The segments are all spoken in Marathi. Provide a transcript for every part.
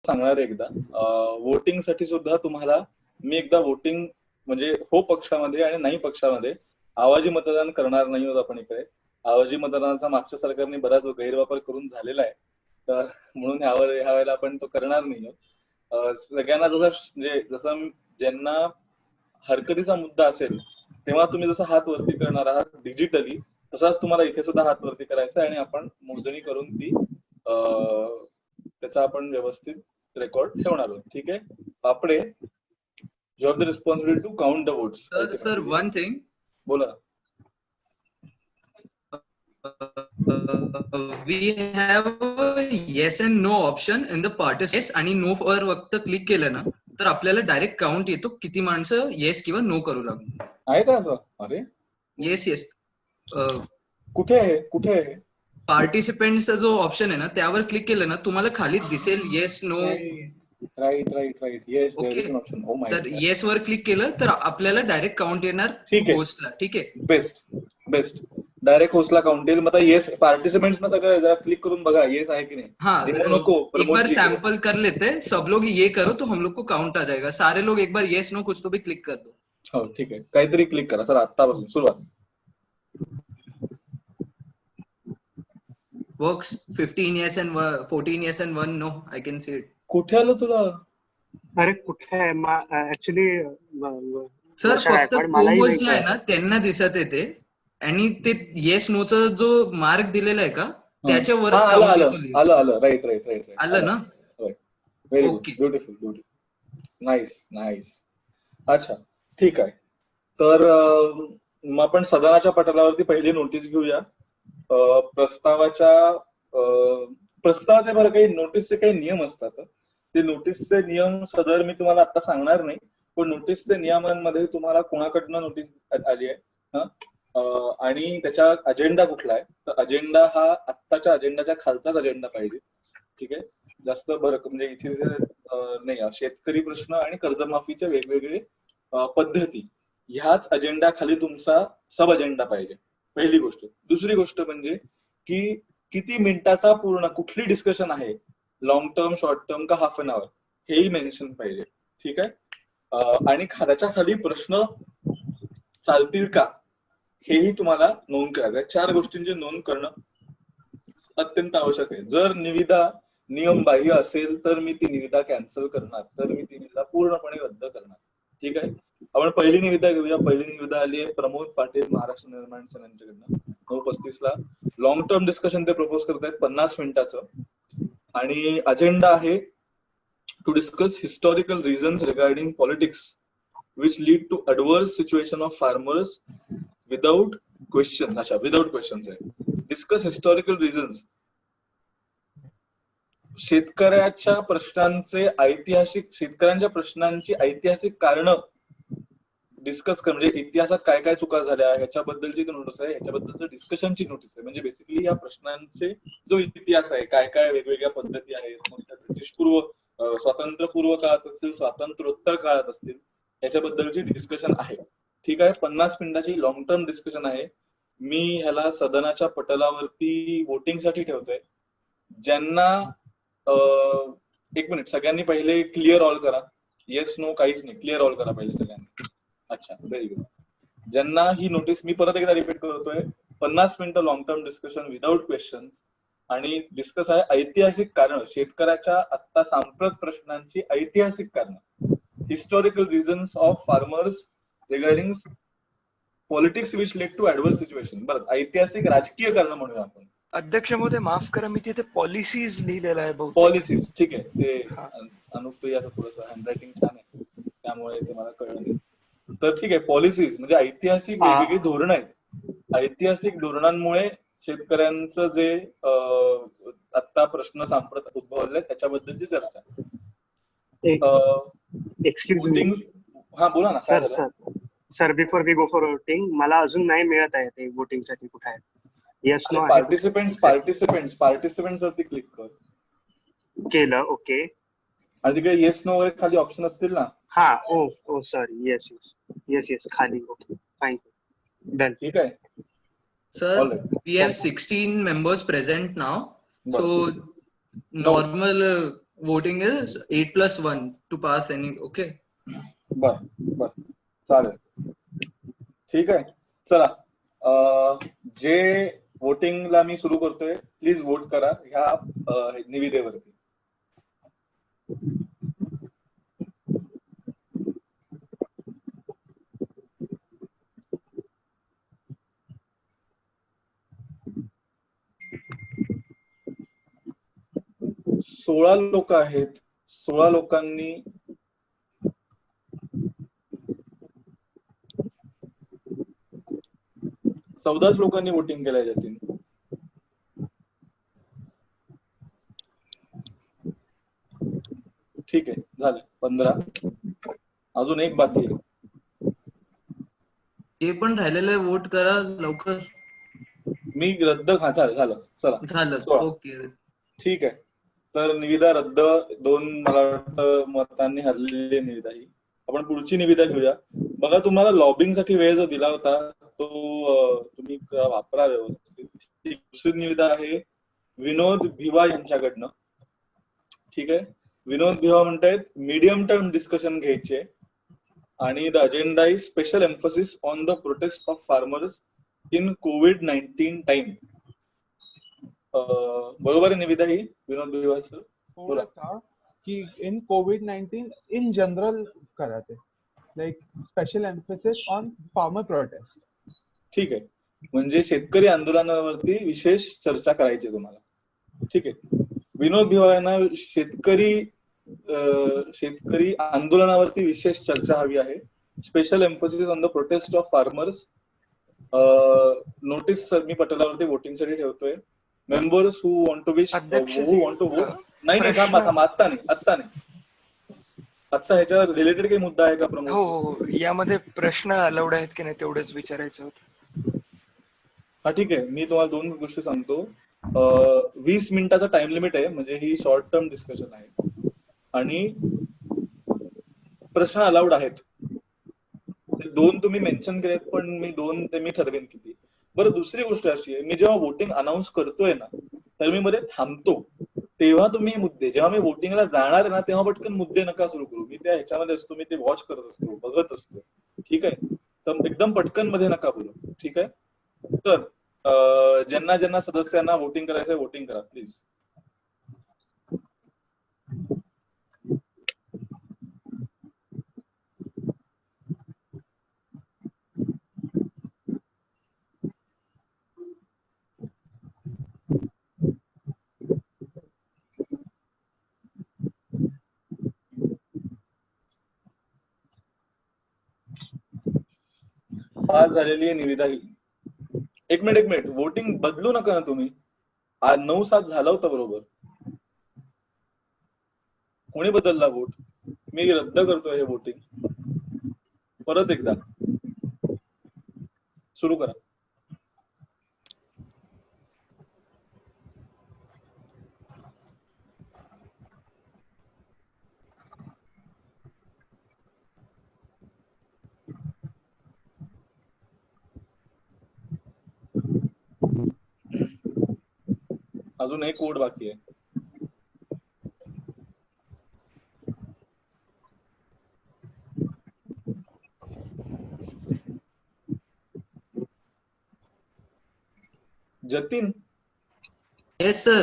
सांगणार आहे एकदा. वोटिंग साठी सुद्धा तुम्हाला मी एकदा वोटिंग म्हणजे हो पक्षामध्ये आणि नाही पक्षामध्ये आवाजी मतदान करणार नाही आहोत आपण इकडे. आवाजी मतदानाचा मागच्या सरकारने बराच गैरवापर करून झालेला आहे. तर म्हणून ह्या वेळेला आपण तो करणार नाही आहोत. सगळ्यांना जसं ज्यांना हरकतीचा मुद्दा असेल तेव्हा तुम्ही जसं हात वरती करणार आहात डिजिटली, तसाच तुम्हाला इथे सुद्धा हात वरती करायचा आणि आपण मोजणी करून ती त्याचा आपण व्यवस्थित रेकॉर्ड ठेवणार आहोत. ठीक आहे. Papade, you have the responsibility to count the votes. Sir one thing, बोला. we have a yes and no option in the participants. yes आणि no वर फक्त क्लिक केलं ना तर आपल्याला डायरेक्ट काउंट येतो किती माणसं येस किंवा नो करू लागली. आहे का असं? अरे येस येस. कुठे आहे? पार्टिसिपेंटचा जो ऑप्शन आहे ना त्यावर क्लिक केलं ना तुम्हाला खाली दिसेल yes no. Right. Yes, there is an option. Oh my. तर येस वर क्लिक केलं तर आपल्याला डायरेक्ट काउंट येणार होस्टला. ठीक आहे. बेस्ट. डायरेक्ट होस्टला काउंट येईल. मग येस पार्टिसिपेंट्स ना सगळं जरा क्लिक करून बघा येस आहे की नाही. हाँ, एक बार सैंपल कर लेते हैं. सब लोग ये करो तो हम लोग को काउंट आ जाएगा. सारे लोग एक बार येस नो कुछ तो भी क्लिक कर दो. हो ठीक आहे. काहीतरी क्लिक करा सर आत्तापासून सुरुवात. Works 15 yes and 14 yes and 1 no. I can see it. कुठे आलं तुला? अरे कुठे आहे ऍक्च्युली सर फक्त कोमोज जे आहे ना त्यांना दिसत येते आणि ते येस नो चा जो मार्क दिलेला आहे का त्याच्यावर आलं. राईट आलं ना. Very good. ब्युटिफुल. नाईस. अच्छा ठीक आहे. तर मग आपण सदनाच्या पटलावरती पहिली नोटीस घेऊया. प्रस्तावाचे बरं काही नोटीसचे काही नियम असतात. ते नोटीसचे नियम सदर मी तुम्हाला आता सांगणार नाही, पण नोटीसचे नियमांमध्ये तुम्हाला कोणाकडनं नोटीस आली आहे आणि त्याचा अजेंडा कुठला आहे. तर अजेंडा हा आत्ताच्या अजेंडाच्या खालचाच अजेंडा पाहिजे. ठीक आहे. जास्त म्हणजे इथे नाही. शेतकरी प्रश्न आणि कर्जमाफीच्या वेगवेगळे पद्धती ह्याच अजेंडा खाली तुमचा सब अजेंडा पाहिजे. पहिली गोष्ट. दुसरी गोष्ट म्हणजे की किती मिनिटाचा पूर्ण कुठली डिस्कशन आहे, लॉंग टर्म, शॉर्ट टर्म का हाफ एन आवर, हेही मेन्शन पाहिजे. ठीक आहे. आणि त्याच्या खाली प्रश्न चालतील का हेही तुम्हाला नोंद करायचं आहे. 4 गोष्टींची नोंद करणं अत्यंत आवश्यक आहे. जर निविदा नियमबाह्य असेल तर मी ती निविदा कॅन्सल करणार, तर मी ती निविदा पूर्णपणे रद्द करणार. ठीक आहे. आपण पहिली निविदा घेऊया. पहिली निविदा आली आहे प्रमोद पाटील, महाराष्ट्र निर्माण सेना यांच्याकडनं. 9:35 ला लॉंग टर्म डिस्कशन ते प्रपोज करतायत 50 मिनिटाचं. आणि अजेंडा आहे to discuss historical reasons regarding politics which lead to adverse situation of farmers without question. अच्छा, विदाउट क्वेश्चन्स आहे. Discuss historical reasons. शेतकऱ्यांच्या प्रश्नांची ऐतिहासिक कारण डिस्कस कर. म्हणजे इतिहासात काय काय चुका झाल्या ह्याच्याबद्दलची नोटीस आहे. ह्याच्याबद्दलचं डिस्कशनची नोटीस आहे. म्हणजे बेसिकली या प्रश्नांचे जो इतिहास आहे, काय काय वेगवेगळ्या पद्धती आहेत, ब्रिटिशपूर्व, स्वातंत्र्यपूर्व काळात असतील, स्वातंत्र्योत्तर काळात असतील, याच्याबद्दलची डिस्कशन आहे. ठीक आहे. 50 मिनिटाची लॉंग टर्म डिस्कशन आहे. मी ह्याला सदनाच्या पटलावरती वोटिंगसाठी ठेवतोय. ज्यांना एक मिनिट, सगळ्यांनी पहिले क्लिअर ऑल करा. येस नो काहीच नाही, क्लिअर ऑल करा पहिले सगळ्यांनी. अच्छा, व्हेरी गुड. ज्यांना ही नोटीस मी परत एकदा रिपीट करतोय. 50 मिनिटं long term discussion without questions आणि डिस्कस आहे ऐतिहासिक कारण, शेतकऱ्याच्या आत्ता सांप्रत प्रश्नांची ऐतिहासिक कारण, historical reasons of farmers regarding politics which led to adverse situation. बरं, ऐतिहासिक राजकीय कारण म्हणूया आपण. अध्यक्ष महोदय माफ करा, मी तिथे पॉलिसीज लिहिलेलं आहे. पॉलिसीज. ठीक आहे. ते अनुप्रियाचं थोडंसं हँडरायटिंग छान आहे त्यामुळे ते मला कळलं नाही. तर ठीक आहे. पॉलिसीज म्हणजे ऐतिहासिक वेगवेगळी धोरणं आहेत. ऐतिहासिक धोरणांमुळे शेतकऱ्यांचं जे आता प्रश्न सांप्रत उद्भवले त्याच्याबद्दलची चर्चा. Excuse me. हा बोला ना. Sir before we go for voting, मला अजून नाही मिळत आहे ते वोटिंग साठी. कुठे आहे? Yes no. पार्टिसिपेंट्स वरती क्लिक कर. केलं. ओके. आणि तिकडे येस नो वगैरे खाली ऑप्शन असतील ना. हा. ओ सॉरी. येस खाली. Okay, fine, done. ठीक आहे. Sir, we have 16 members present now. So normal voting is 8+1 to pass any. Okay. बर चालेल, ठीक आहे. चला, जे वोटिंगला मी सुरू करतोय, प्लीज वोट करा ह्या निविदेवरती. सोळा लोक आहेत, 16 लोकांनी चौदाच लोकांनी वोटिंग केलंय जातील. ठीक आहे, झालं 15. अजून एक बाकी आहे. जे पण राहिलेलं आहे वोट करा लवकर. मी रद्द झालं. चला झालं. 16. ओके. ठीक आहे, तर निविदा रद्द, 2 मला वाटतं मतांनी हरलेली निविदा ही. आपण पुढची निविदा घेऊया. बघा, तुम्हाला लॉबिंग साठी वेळ जो दिला होता तो तुम्ही वापरा व्यवस्थित. दुसरी निविदा आहे विनोद भिवा यांच्याकडनं. ठीक आहे, विनोद भिवा म्हणतायत मीडियम टर्म डिस्कशन घ्यायचे आणि the agenda is special emphasis on the protest of farmers in COVID-19 time. बरोबर आहे निविदा ही विनोद भिवा सर? थोड़ा था कि in COVID-19 in general karate, like special emphasis on farmer prostate. ठीक आहे, म्हणजे शेतकरी आंदोलनावरती विशेष चर्चा करायची तुम्हाला. ठीक आहे, विनोद भिवा यांना शेतकरी आंदोलनावरती विशेष चर्चा हवी आहे. Special emphasis on the protest of farmers. Notice sir मी पटलावरती वोटिंग साठी ठेवतोय. Members who want to wish vote. नाही, आत्ता नाही. आता ह्याच्या रिलेटेड काही मुद्दा आहे का प्रमोद? हो, यामध्ये प्रश्न अलाउड आहेत की नाही तेवढेच विचारायचं होतं. हा, ठीक आहे, मी तुम्हाला 2 गोष्टी सांगतो. 20 मिनिटाचा टाइम लिमिट आहे, म्हणजे ही शॉर्ट टर्म डिस्कशन आहे आणि प्रश्न अलाउड आहेत. 2 तुम्ही मेन्शन केलेत, पण मी 2 ते मी ठरवेन किती. बरं, दुसरी गोष्ट अशी आहे, मी जेव्हा वोटिंग अनाऊन्स करतोय ना, तर मी मध्ये थांबतो. तेव्हा तुम्ही मुद्दे, जेव्हा मी वोटिंगला जाणार आहे ना, तेव्हा पटकन मुद्दे नका सुरू करू. मी त्या ह्याच्यामध्ये असतो, मी ते वॉच करत असतो, बघत असतो. ठीक आहे, तर एकदम पटकन मध्ये नका बोलू. ठीक आहे, तर ज्यांना सदस्यांना वोटिंग करायचंय वोटिंग करा प्लीज. पास झालेली आहे निविदा ही. एक मिनिट, वोटिंग बदलू नका ना तुम्ही. 9-7 झालं होतं बरोबर. कोणी बदलला वोट? मी रद्द करतोय हे वोटिंग. परत एकदा सुरू करा. अजून एक वोट बाकी आहे. जतीन. Yes sir.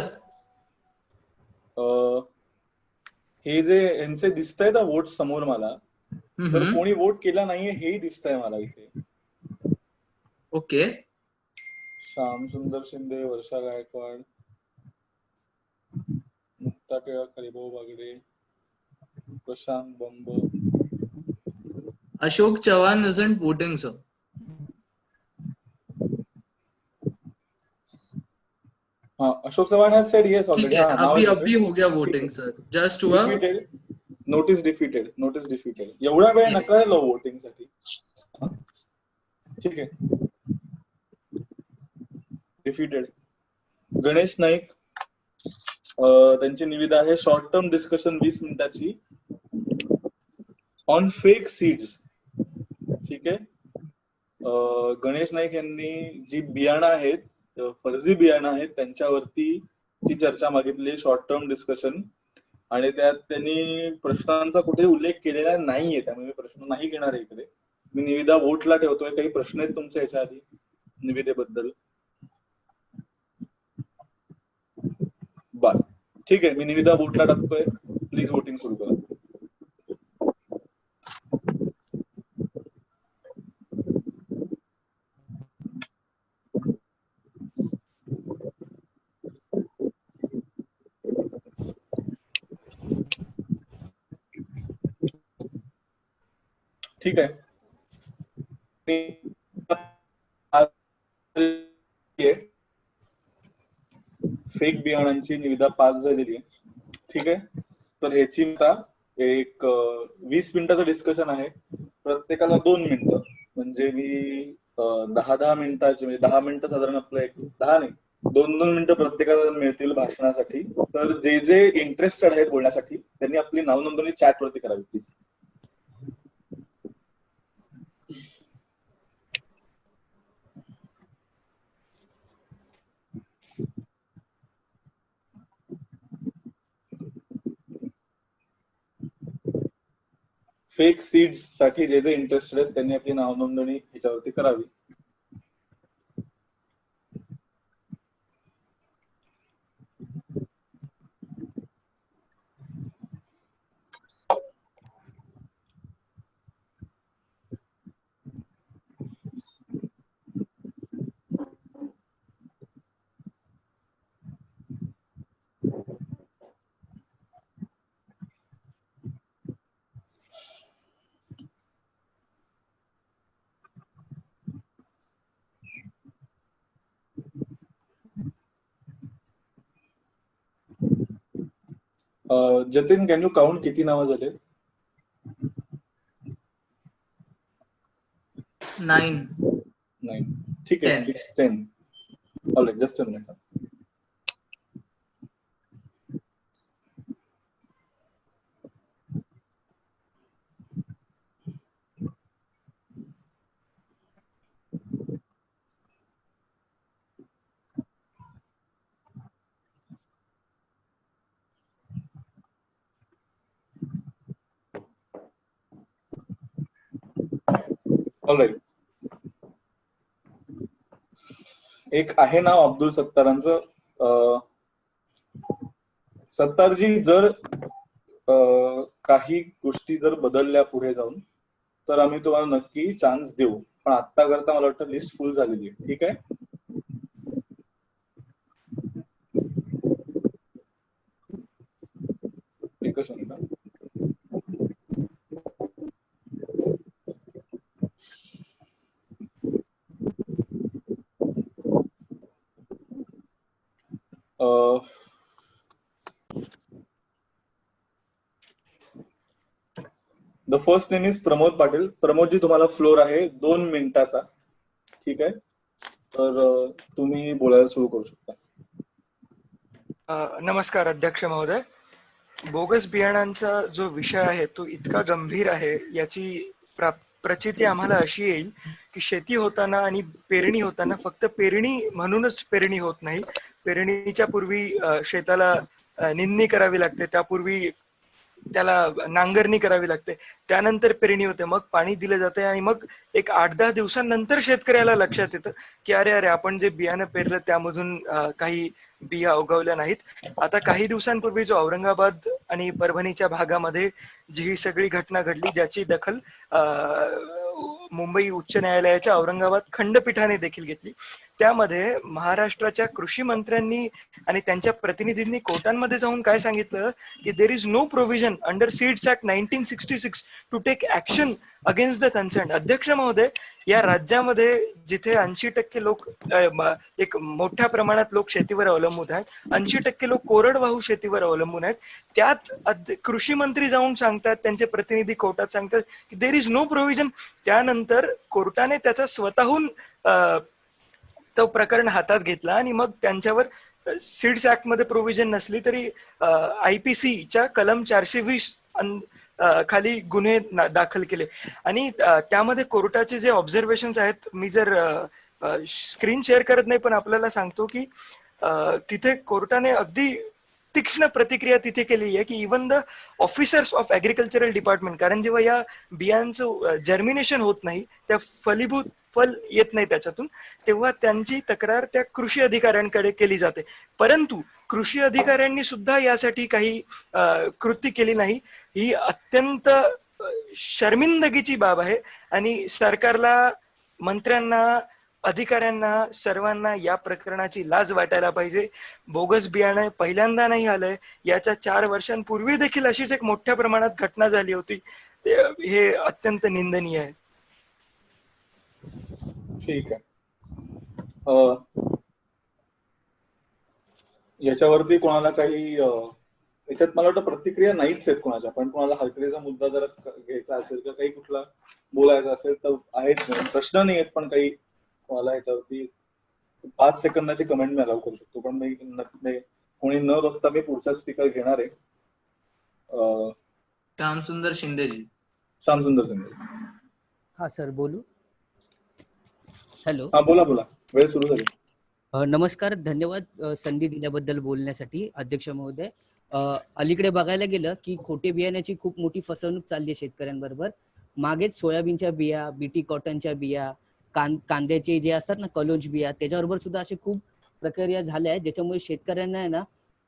हे जे यांचे दिसतंय ना वोट समोर मला, तर कोणी वोट केला नाहीये हेही दिसतंय मला इथे. ओके. श्याम सुंदर शिंदे, वर्षा Gaikwad, Mukta Tilak, Haribhau Bagade, Prashant Bamb. Ashok Chavan isn't voting sir. हाँ, Ashok Chavan has said yes ठीक already. है, हाँ, अभी हो गया वोटिंग सर. जस्ट हुआ. Notice defeated. एवढा वेळ नका लो वोटिंग साठी. ठीक आहे, डिफीटेड. गणेश नाईक, त्यांची निविदा आहे शॉर्ट टर्म डिस्कशन 20 मिनिटाची ऑन फेक सीड्स. ठीक आहे, गणेश नाईक यांनी जी बियाणं आहेत, फर्जी बियाणं आहेत, त्यांच्यावरती ती चर्चा मागितली. शॉर्ट टर्म डिस्कशन आणि त्यात त्यांनी प्रश्नांचा कुठेही उल्लेख केलेला नाहीये, त्यामुळे मी प्रश्न नाही घेणार आहे इकडे. मी निविदा वोटला ठेवतोय. काही प्रश्न आहेत तुमच्या याच्या आधी निविदेबद्दल? बर, ठीक आहे, मी निविदा वोटला टाकतोय. प्लीज वोटिंग सुरू करा. ठीक आहे. फेक बियाणांची निविदा पास झालेली आहे. ठीक आहे, तर ह्याची आता एक 20 मिनिटाचं डिस्कशन आहे. प्रत्येकाला 2 मिनिटं, म्हणजे मी 10 मिनिटाचे, म्हणजे 10 मिनिटं साधारण आपलं एक 10 नाही 2 मिनिटं प्रत्येकाला मिळतील भाषणासाठी. तर जे जे इंटरेस्टेड आहेत बोलण्यासाठी त्यांनी आपली नाव नोंदणी चॅट वरती करावी प्लीज. फेक सीड्स साठी जे जे इंटरेस्टेड आहेत त्यांनी आपली नाव नोंदणी ह्याच्यावरती करावी. जतीन, कॅन यू काउंट किती नावं झाले? 9. 9. ठीक आहे, 10. It's 10. Alright, just a minute. Alright, एक आहे नाव अब्दुल सत्तारांचं. सत्तारजी, जर काही गोष्टी जर बदलल्या पुढे जाऊन तर आम्ही तुम्हाला नक्की चान्स देऊ, पण आता करता मला वाटतं लिस्ट फुल झालेली आहे. ठीक आहे, एकच minute. The first name is Pramod Patil. Pramodji, तुम्हाला फ्लोर आहे 2 मिनिटाचा. ठीक आहे, तर तुम्ही बोलायला सुरू करू शकता. नमस्कार अध्यक्ष महोदय. बोगस बियाणांचा जो विषय आहे तो इतका गंभीर आहे, याची प्रचिती आम्हाला अशी येईल की शेती होताना आणि पेरणी होताना फक्त पेरणी म्हणूनच पेरणी होत नाही. पेरणीच्या पूर्वी शेताला निंदणी करावी लागते, त्यापूर्वी त्याला नांगरणी करावी लागते, त्यानंतर पेरणी होते, मग पाणी दिलं जाते आणि मग एक 8-10 दिवसांनंतर शेतकऱ्याला लक्षात येतं की अरे अरे आपण जे बियाणं पेरलं त्यामधून काही बिया उगवल्या नाहीत. आता काही दिवसांपूर्वी जो औरंगाबाद आणि परभणीच्या भागामध्ये जी ही सगळी घटना घडली, ज्याची दखल मुंबई उच्च न्यायालयाच्या औरंगाबाद खंडपीठाने देखील घेतली, त्यामध्ये महाराष्ट्राच्या कृषी मंत्र्यांनी आणि त्यांच्या प्रतिनिधींनी कोर्टांमध्ये जाऊन काय सांगितलं की there is no provision under seeds act 1966 to take action against the concern. अध्यक्ष महोदय, या राज्यामध्ये जिथे 80% लोक, एक मोठ्या प्रमाणात लोक शेतीवर अवलंबून आहेत, 80% लोक कोरडवाहू शेतीवर अवलंबून आहेत, त्यात कृषी मंत्री जाऊन सांगतात, त्यांचे प्रतिनिधी कोर्टात सांगतात की देर इज नो प्रोव्हिजन. त्यानंतर कोर्टाने त्याचा स्वतःहून तो प्रकरण हातात घेतला आणि मग त्यांच्यावर सीड्स ऍक्ट मध्ये प्रोव्हिजन नसली तरी IPC कलम 420 खाली गुन्हे दाखल केले. आणि त्यामध्ये कोर्टाचे जे ऑब्झर्वेशन्स आहेत, मी जर स्क्रीन शेअर करत नाही पण आपल्याला सांगतो की तिथे कोर्टाने अगदी तीक्ष्ण प्रतिक्रिया तिथे केली आहे की even the officers of agricultural department, कारण जेव्हा या बियांचं जर्मिनेशन होत नाही, त्या फलीभूत फल येत नाही त्याच्यातून, तेव्हा त्यांची तक्रार त्या कृषी अधिकाऱ्यांकडे केली जाते. परंतु कृषी अधिकाऱ्यांनी सुद्धा यासाठी काही कृती केली नाही. ही अत्यंत शर्मिंदगीची बाब आहे आणि सरकारला, मंत्र्यांना, अधिकाऱ्यांना, सर्वांना या प्रकरणाची लाज वाटायला पाहिजे. बोगस बियाणं पहिल्यांदा नाही आलंय, याच्या 4 वर्षांपूर्वी देखील अशीच एक मोठ्या प्रमाणात घटना झाली होती. हे अत्यंत निंदनीय आहे. ठीक आहे. याच्यावरती कोणाला काही याच्यात मला वाटतं प्रतिक्रिया नाहीच आहेत कोणाच्या, पण कोणाला हरकतीचा मुद्दा जर घ्यायचा असेल किंवा काही कुठला बोलायचा असेल तर आहेच. प्रश्न नाही आहेत, पण काही कोणाला याच्यावरती 5 सेकंदाची कमेंट मी अलाव करू शकतो, पण मी कोणी न बघता मी पुढचा स्पीकर घेणार आहे. श्यामसुंदर शिंदेजी. श्यामसुंदर शिंदे. हा सर, बोलू? हॅलो. हा बोला, वेळ सुरू झाली. नमस्कार, धन्यवाद संधी दिल्याबद्दल बोलण्यासाठी अध्यक्ष महोदय. अलीकडे बघायला गेलं की खोटे बियाण्याची खूप मोठी फसवणूक चालली आहे शेतकऱ्यांबरोबर. मागेच सोयाबीनच्या बिया, बीटी कॉटनच्या बिया, कांद्याचे जे असतात ना कलोंज बिया, त्याच्याबरोबर सुद्धा असे खूप प्रक्रिया झाल्या आहेत, ज्याच्यामुळे शेतकऱ्यांना आहे ना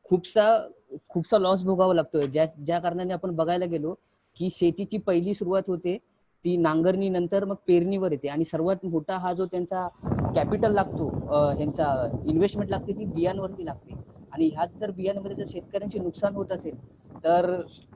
खूपसा लॉस भोगावा लागतोय. ज्या कारणाने आपण बघायला गेलो की शेतीची पहिली सुरुवात होते ती नांगरणी, नंतर मग पेरणीवर येते, आणि सर्वात मोठा हा जो त्यांचा कॅपिटल लागतो, ह्यांचा इन्व्हेस्टमेंट लागते, ती बियांवरती लागते. आणि ह्याच जर बियांमध्ये जर शेतकऱ्यांचे नुकसान होत असेल तर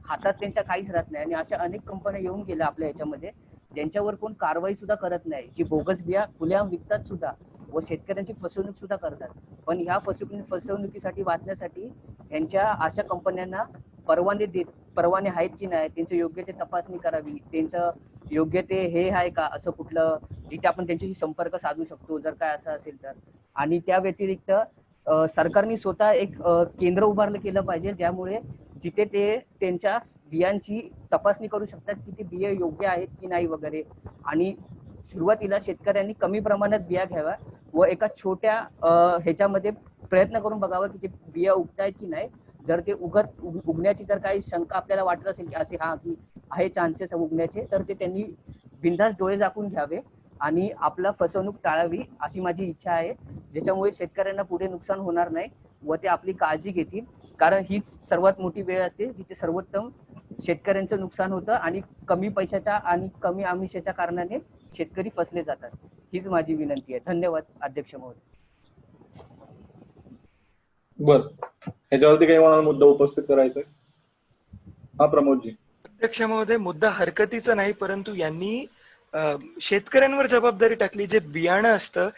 हातात त्यांच्या काहीच राहत नाही. आणि अशा अनेक कंपन्या येऊन गेल्या आपल्या ह्याच्यामध्ये, ज्यांच्यावर कोण कारवाई सुद्धा करत नाही, की बोगस बिया खुल्या विकतात सुद्धा व शेतकऱ्यांची फसवणूक सुद्धा करतात. पण ह्या फसवणुकीसाठी वाचण्यासाठी ह्यांच्या अशा कंपन्यांना परवाने आहेत की नाही, त्यांचं योग्य ते तपासणी करावी, त्यांचं योग्य ते हे आहे का, असं कुठलं जिथे आपण त्यांच्याशी संपर्क साधू शकतो जर काय असं असेल तर. आणि त्या व्यतिरिक्त सरकारने स्वतः एक केंद्र उभारलं केलं पाहिजे, ज्यामुळे जिथे ते त्यांच्या बियांची तपासणी करू शकतात की ते बिया योग्य आहेत की नाही वगैरे. आणि सुरुवातीला शेतकऱ्यांनी कमी प्रमाणात बिया घ्याव्या व एका छोट्या ह्याच्यामध्ये प्रयत्न करून बघावा की ते बिया उगतायत की नाही. जर ते उगण्याची जर काही शंका आपल्याला वाटत असेल की असे की आहे चान्सेस उगण्याचे, तर ते त्यांनी बिनधास्त डोळे झाकून घ्यावे आणि आपला फसवणूक टाळावी, अशी माझी इच्छा आहे. ज्याच्यामुळे शेतकऱ्यांना पुढे नुकसान होणार नाही व ते आपली काळजी घेतील. कारण हीच सर्वात मोठी वेळ असते जिथे सर्वोत्तम शेतकऱ्यांचं नुकसान होतं आणि कमी पैशाच्या आणि कमी आमिषाच्या कारणाने शेतकरी फसले जातात. हीच माझी विनंती आहे. धन्यवाद अध्यक्ष महोदय. बर, ह्याच्यावरती काही कोणाला मुद्दा उपस्थित करायचा आहे? हा प्रमोदजी. अध्यक्ष महोदय, मुद्दा हरकतीचा नाही, परंतु यांनी शेतकऱ्यांवर जबाबदारी टाकली. जे बियाणं असतं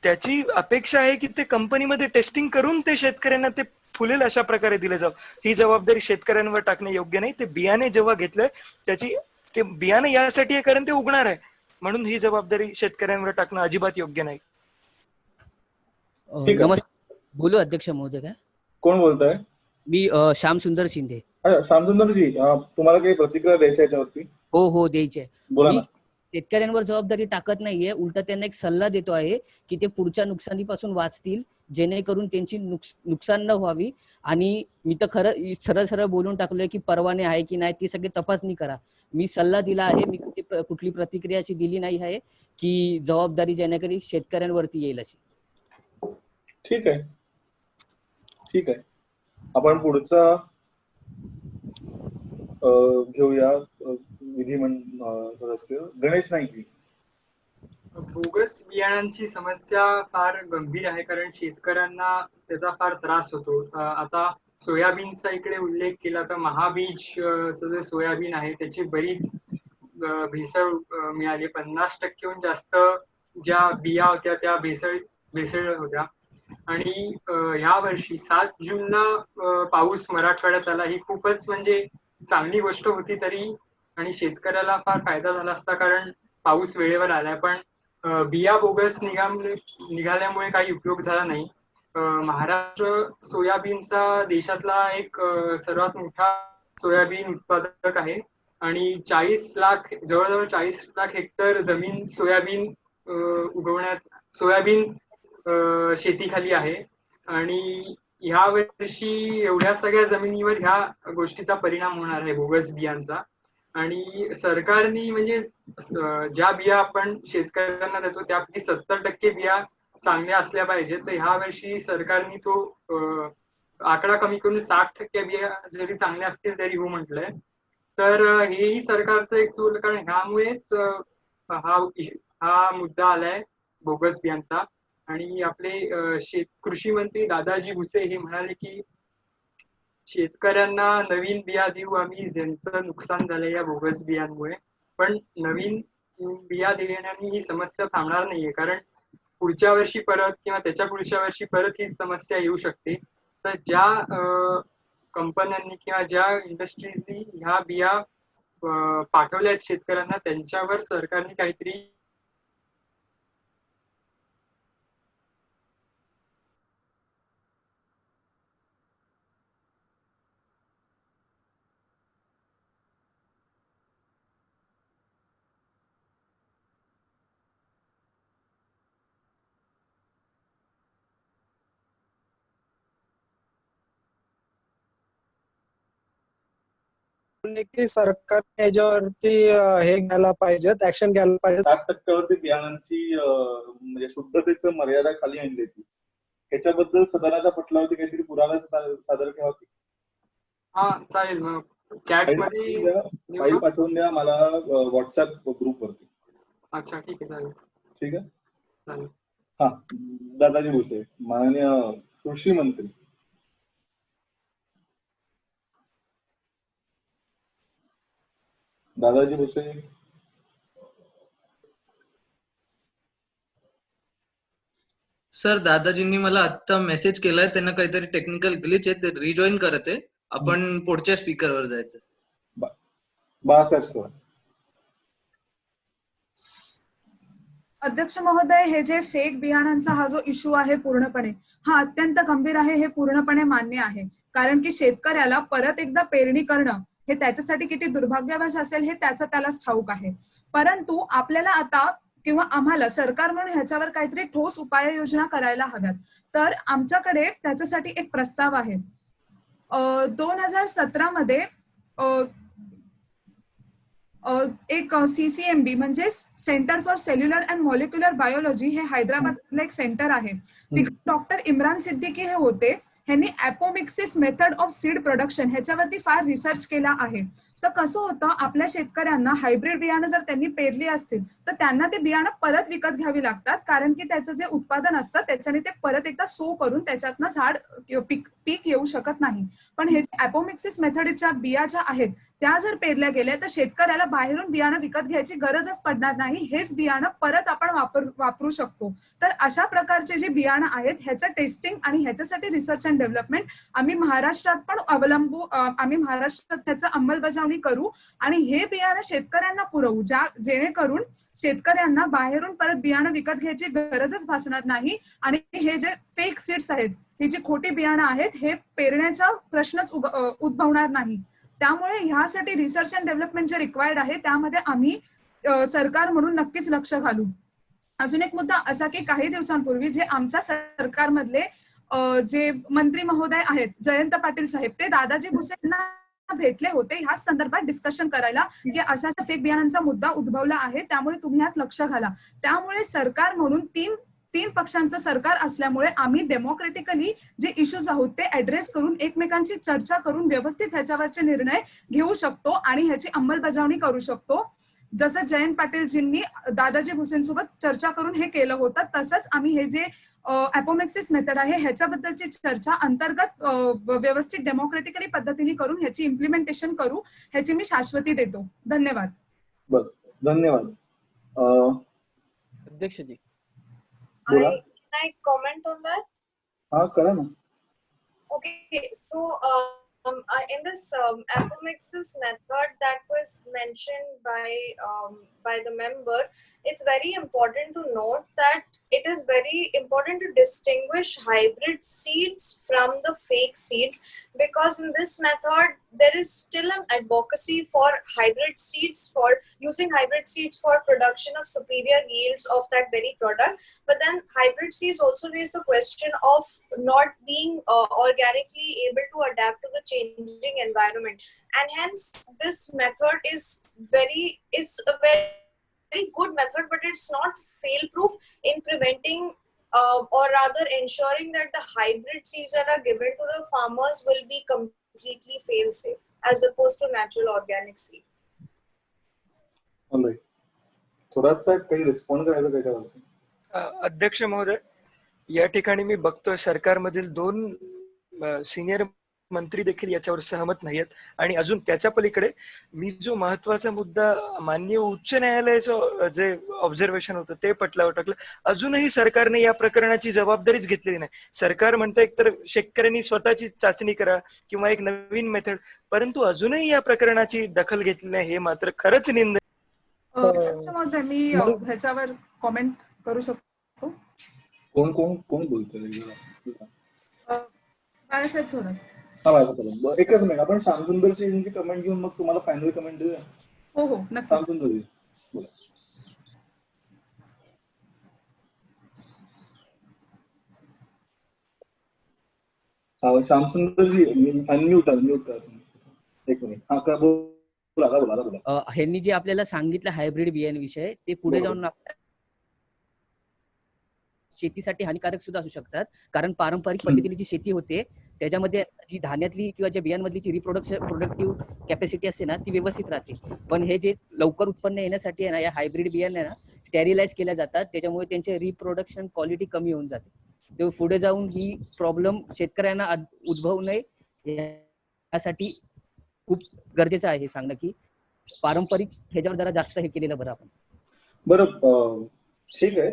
त्याची अपेक्षा आहे की ते कंपनीमध्ये टेस्टिंग करून ते शेतकऱ्यांना ते फुलेल अशा प्रकारे दिले जावं. ही जबाबदारी शेतकऱ्यांवर टाकणे योग्य नाही. ते बियाणे जेव्हा घेतलंय ते बियाणं यासाठी आहे कारण ते उगणार आहे, म्हणून ही जबाबदारी शेतकऱ्यांवर टाकणं अजिबात योग्य नाही. नमस्कार, बोलू अध्यक्ष महोदय? काय कोण बोलताय? मी श्यामसुंदर शिंदे. श्यामसुंदरजी, तुम्हाला काही प्रतिक्रिया द्यायची याच्यावरती? हो द्यायची आहे. बोला ना. शेतकऱ्यांवर जबाबदारी टाकत नाहीये, उलट त्यांना एक सल्ला देतो आहे की ते पुढच्या नुकसानीपासून वाचतील, जेणेकरून त्यांची नुकसान न व्हावी. आणि मी तर खरं सरळ बोलून टाकलोय की परवाने आहे की नाही ती सगळी तपासणी करा. मी सल्ला दिला आहे, मी कुठली प्रतिक्रिया अशी दिली नाही आहे की जबाबदारी जेणेकरून शेतकऱ्यांवरती येईल अशी. ठीक आहे, आपण पुढचा घेऊया. सदस्य गणेश नाईकजी. बोगस बियाणांची समस्या फार गंभीर आहे, कारण शेतकऱ्यांना त्याचा फार त्रास होतो. आता सोयाबीनचा इकडे उल्लेख केला तर महाबीजचं जे सोयाबीन आहे त्याची बरीच भेसळ मिळाली. 50% जास्त ज्या बिया होत्या त्या भेसळ होत्या. आणि ह्या वर्षी 7 जूनला पाऊस मराठवाड्यात आला, ही खूपच म्हणजे चांगली गोष्ट होती तरी, आणि शेतकऱ्याला फार फायदा झाला असता कारण पाऊस वेळेवर आलाय. पण बिया बोगस निघाल्यामुळे काही उपयोग झाला नाही. महाराष्ट्र सोयाबीनचा देशातला एक सर्वात मोठा सोयाबीन उत्पादक आहे आणि जवळजवळ 40 लाख हेक्टर जमीन सोयाबीन शेतीखाली आहे. आणि ह्या वर्षी एवढ्या सगळ्या जमिनीवर ह्या गोष्टीचा परिणाम होणार आहे बोगस बियांचा. आणि सरकारने म्हणजे ज्या बिया आपण शेतकऱ्यांना देतो त्यापैकी 70% बिया चांगल्या असल्या पाहिजेत. तर ह्या वर्षी सरकारने तो आकडा कमी करून 60% बिया जरी चांगल्या असतील तरी हो म्हटलंय. तर हेही सरकारचं एक चूल, कारण ह्यामुळेच हा मुद्दा आलाय बोगस बियांचा. आणि आपले कृषी मंत्री दादाजी भुसे हे म्हणाले की शेतकऱ्यांना नवीन बिया देऊ आम्ही ज्यांचं नुकसान झालंय या बोगस बियांमुळे. पण नवीन बिया देण्याने ही समस्या थांबणार नाहीये, कारण पुढच्या वर्षी परत किंवा त्याच्या पुढच्या वर्षी परत ही समस्या येऊ शकते. तर ज्या कंपन्यांनी किंवा ज्या इंडस्ट्रीजनी ह्या बिया पाठवल्या आहेत शेतकऱ्यांना, त्यांच्यावर सरकारने काहीतरी की सरकार याच्यावरती हे घ्यायला पाहिजेत, ऍक्शन घ्यायला पाहिजे. 60% बियाणांची म्हणजे शुद्धतेचं मर्यादा खाली आणली होती. ह्याच्याबद्दल सदनाच्या पटलावरती काहीतरी पुरावा सादर केला होता. हा चालेल, मग चॅट मध्ये फाईल पाठवून द्या मला व्हॉट्सअप ग्रुप वरती. अच्छा ठीक आहे, चालेल. ठीक आहे, चालेल. हा, दादाजी भुसे माननीय कृषी मंत्री. दादाजी भुसे. सर, दादाजींनी मला आता मेसेज केलाय, त्यांना काहीतरी टेक्निकल ग्लिच आहे, ते रिजॉईन करत आहे. आपण पुढच्या स्पीकरवर जायचं. बाळासाहेब सर. अध्यक्ष महोदय, हे जे फेक बियाणांचा हा जो इश्यू आहे पूर्णपणे हा अत्यंत गंभीर आहे, हे पूर्णपणे मान्य आहे. कारण की शेतकऱ्याला परत एकदा पेरणी करणं हे त्याच्यासाठी किती दुर्भाग्यवश असेल हे त्यालाच ठाऊक आहे. परंतु आपल्याला आता किंवा आम्हाला सरकार म्हणून ह्याच्यावर काहीतरी ठोस उपाययोजना करायला हव्यात. तर आमच्याकडे त्याच्यासाठी एक प्रस्ताव आहे. 2017 मध्ये एक CCMB म्हणजे centre for cellular and molecular biology हे हैदराबादला एक सेंटर आहे. तिकडे डॉक्टर इम्रान सिद्दीकी हे होते. ह्यांनी ॲपोमिक्सिस मेथड ऑफ सीड प्रोडक्शन ह्याच्यावरती फार रिसर्च केला आहे. तर कसं होतं, आपल्या शेतकऱ्यांना हायब्रिड बियाणं जर त्यांनी पेरली असतील तर त्यांना ते बियाणं परत विकत घ्यावी लागतात, कारण की त्याचं जे उत्पादन असतं त्याच्याने ते परत एकदा सो करून त्याच्यातनं झाड पीक येऊ शकत नाही. पण हे जे ॲपोमिक्सिस मेथडच्या बिया ज्या आहेत त्या जर पेरल्या गेल्या तर शेतकऱ्याला बाहेरून बियाणं विकत घ्यायची गरजच पडणार नाही. हेच बियाणं परत आपण वापरू शकतो. तर अशा प्रकारचे जे बियाणं आहेत ह्याचं टेस्टिंग आणि ह्याच्यासाठी रिसर्च अँड डेव्हलपमेंट आम्ही महाराष्ट्रात पण आम्ही महाराष्ट्रात त्याचं अंमलबजावणी करू आणि हे बियाणं शेतकऱ्यांना पुरवू, जेणेकरून शेतकऱ्यांना बाहेरून परत बियाणं विकत घ्यायची गरजच भासणार नाही. आणि हे जे फेक सीड्स आहेत, ही जी खोटी बियाणं आहेत, हे पेरण्याचा प्रश्नच उद्भवणार नाही. त्यामुळे ह्यासाठी रिसर्च अँड डेव्हलपमेंट जे रिक्वायर्ड आहे त्यामध्ये आम्ही सरकार म्हणून नक्कीच लक्ष घालू. अजून एक मुद्दा असा की काही दिवसांपूर्वी जे आमच्या सरकारमधले जे मंत्री महोदय आहेत जयंत पाटील साहेब, ते दादाजी भुसे यांना भेटले होते ह्याच संदर्भात डिस्कशन करायला की असा फेक बियाणांचा मुद्दा उद्भवला आहे, त्यामुळे तुम्ही यात लक्ष घाला. त्यामुळे सरकार म्हणून तीन पक्षांचं सरकार असल्यामुळे आम्ही डेमोक्रेटिकली जे इश्यूज आहोत ते ऍड्रेस करून एकमेकांची चर्चा करून व्यवस्थित ह्याच्यावरचे निर्णय घेऊ शकतो आणि ह्याची अंमलबजावणी करू शकतो. जसं जयंत पाटीलजींनी दादाजी भुसेंसोबत चर्चा करून हे केलं होतं, तसंच आम्ही हे जे ॲपोमिक्सिस मेथड आहे ह्याच्याबद्दलची चर्चा अंतर्गत व्यवस्थित डेमोक्रेटिकली पद्धतीने करून ह्याची इम्प्लिमेंटेशन करू, ह्याची मी शाश्वती देतो. धन्यवाद. धन्यवाद. अध्यक्षजी, Can I comment on that? हा, करा ना. Okay, so in this Apomixis method that was mentioned by the member, it's very important to note that it is very important to distinguish hybrid seeds from the fake seeds, because in this method there is still an advocacy for hybrid seeds, for using hybrid seeds for production of superior yields of that very product. But then hybrid seeds also raise the question of not being organically able to adapt to the changing environment, and hence this method is a very good method, but it's not fail proof in preventing or rather ensuring that the hybrid seeds that are given to the farmers will be completely fail safe as opposed to natural organic seed. Alright. Thorat साहेब काही रिस्पॉन्ड करायचं त्याच्यावरती? अध्यक्ष महोदय, या ठिकाणी मी बघतोय सरकारमधील 2 सिनियर मंत्री देखील याच्यावर सहमत नाहीयेत, आणि अजून त्याच्या पलीकडे मी जो महत्वाचा मुद्दा माननीय उच्च न्यायालयाचं जे ऑब्झर्वेशन होतं ते पटलावर टाकलं. अजूनही सरकारने या प्रकरणाची जबाबदारीच घेतलेली नाही. सरकार म्हणतं एकतर शेतकऱ्यांनी स्वतःची चाचणी करा किंवा एक नवीन मेथड, परंतु अजूनही या प्रकरणाची दखल घेतली नाही. हे मात्र खरंच निंद. त्याच्यामध्ये मी ह्याच्यावर कॉमेंट करू शकतो. कोण बोलतोय? बाळासाहेब थोरात. एकच मिनिट, आपण श्यामसुंदरची कमेंट घेऊन मग तुम्हाला फायनल कमेंट देऊया. हो हो नक्की. श्यामसुंदरजी बोला. श्यामसुंदरजी अनम्यूट करा. एक मिनिट. हा का बोला. ह्यांनी जे आपल्याला सांगितलं हायब्रिड बियाण्यांविषयी, ते पुढे जाऊन शेतीसाठी हानिकारक सुद्धा असू शकतात. कारण पारंपरिक पद्धतीने जी शेती होते त्याच्यामध्ये जी धान्यातली किंवा ज्या बियांमधली जी प्रोडक्टिव्ह कॅपॅसिटी असते ना, ती व्यवस्थित राहते. पण हे जे लवकर उत्पन्न येण्यासाठी आहे ना, या हायब्रिड बियाण्या ना स्टॅरिलाइज केल्या जातात. त्याच्यामुळे त्यांचे रिप्रोडक्शन क्वालिटी कमी होऊन जाते. तेव्हा पुढे जाऊन ही प्रॉब्लेम शेतकऱ्यांना उद्भवू नये यासाठी खूप गरजेचं आहे सांगणं की पारंपरिक ह्याच्यावर जरा जास्त हे केलेलं बरं आपण. बरं, ठीक आहे.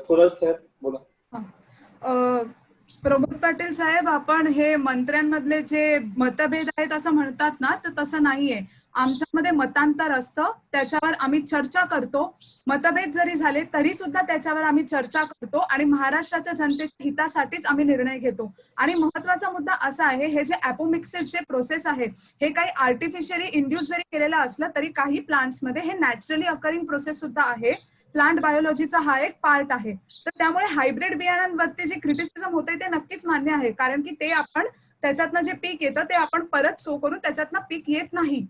थोरात साहेब बोला. प्रमोद पाटील साहेब, आपण हे मंत्र्यांमधले जे मतभेद आहेत असं म्हणतात ना, तर तसं नाहीये. आमच्यामध्ये मतांतर असतं, त्याच्यावर आम्ही चर्चा करतो. मतभेद जरी झाले तरी सुद्धा त्याच्यावर आम्ही चर्चा करतो आणि महाराष्ट्राच्या जनतेच्या हितासाठीच आम्ही निर्णय घेतो. आणि महत्वाचा मुद्दा असा आहे, हे जे ॲपोमिक्सिस जे प्रोसेस आहे, हे काही आर्टिफिशियली इंड्यूस जरी केलेलं असलं तरी काही प्लांट्समध्ये हे नॅचरली अकरिंग प्रोसेस सुद्धा आहे. प्लांट बायोलॉजीचा हा एक पार्ट आहे. तर त्यामुळे हायब्रिड बियाण्यांवरती जे क्रिटिसिझम होते ते नक्कीच मान्य आहे, कारण की ते आपण त्याच्यातनं जे पीक येतं ते आपण परत सो करू, त्याच्यातनं पीक येत नाही.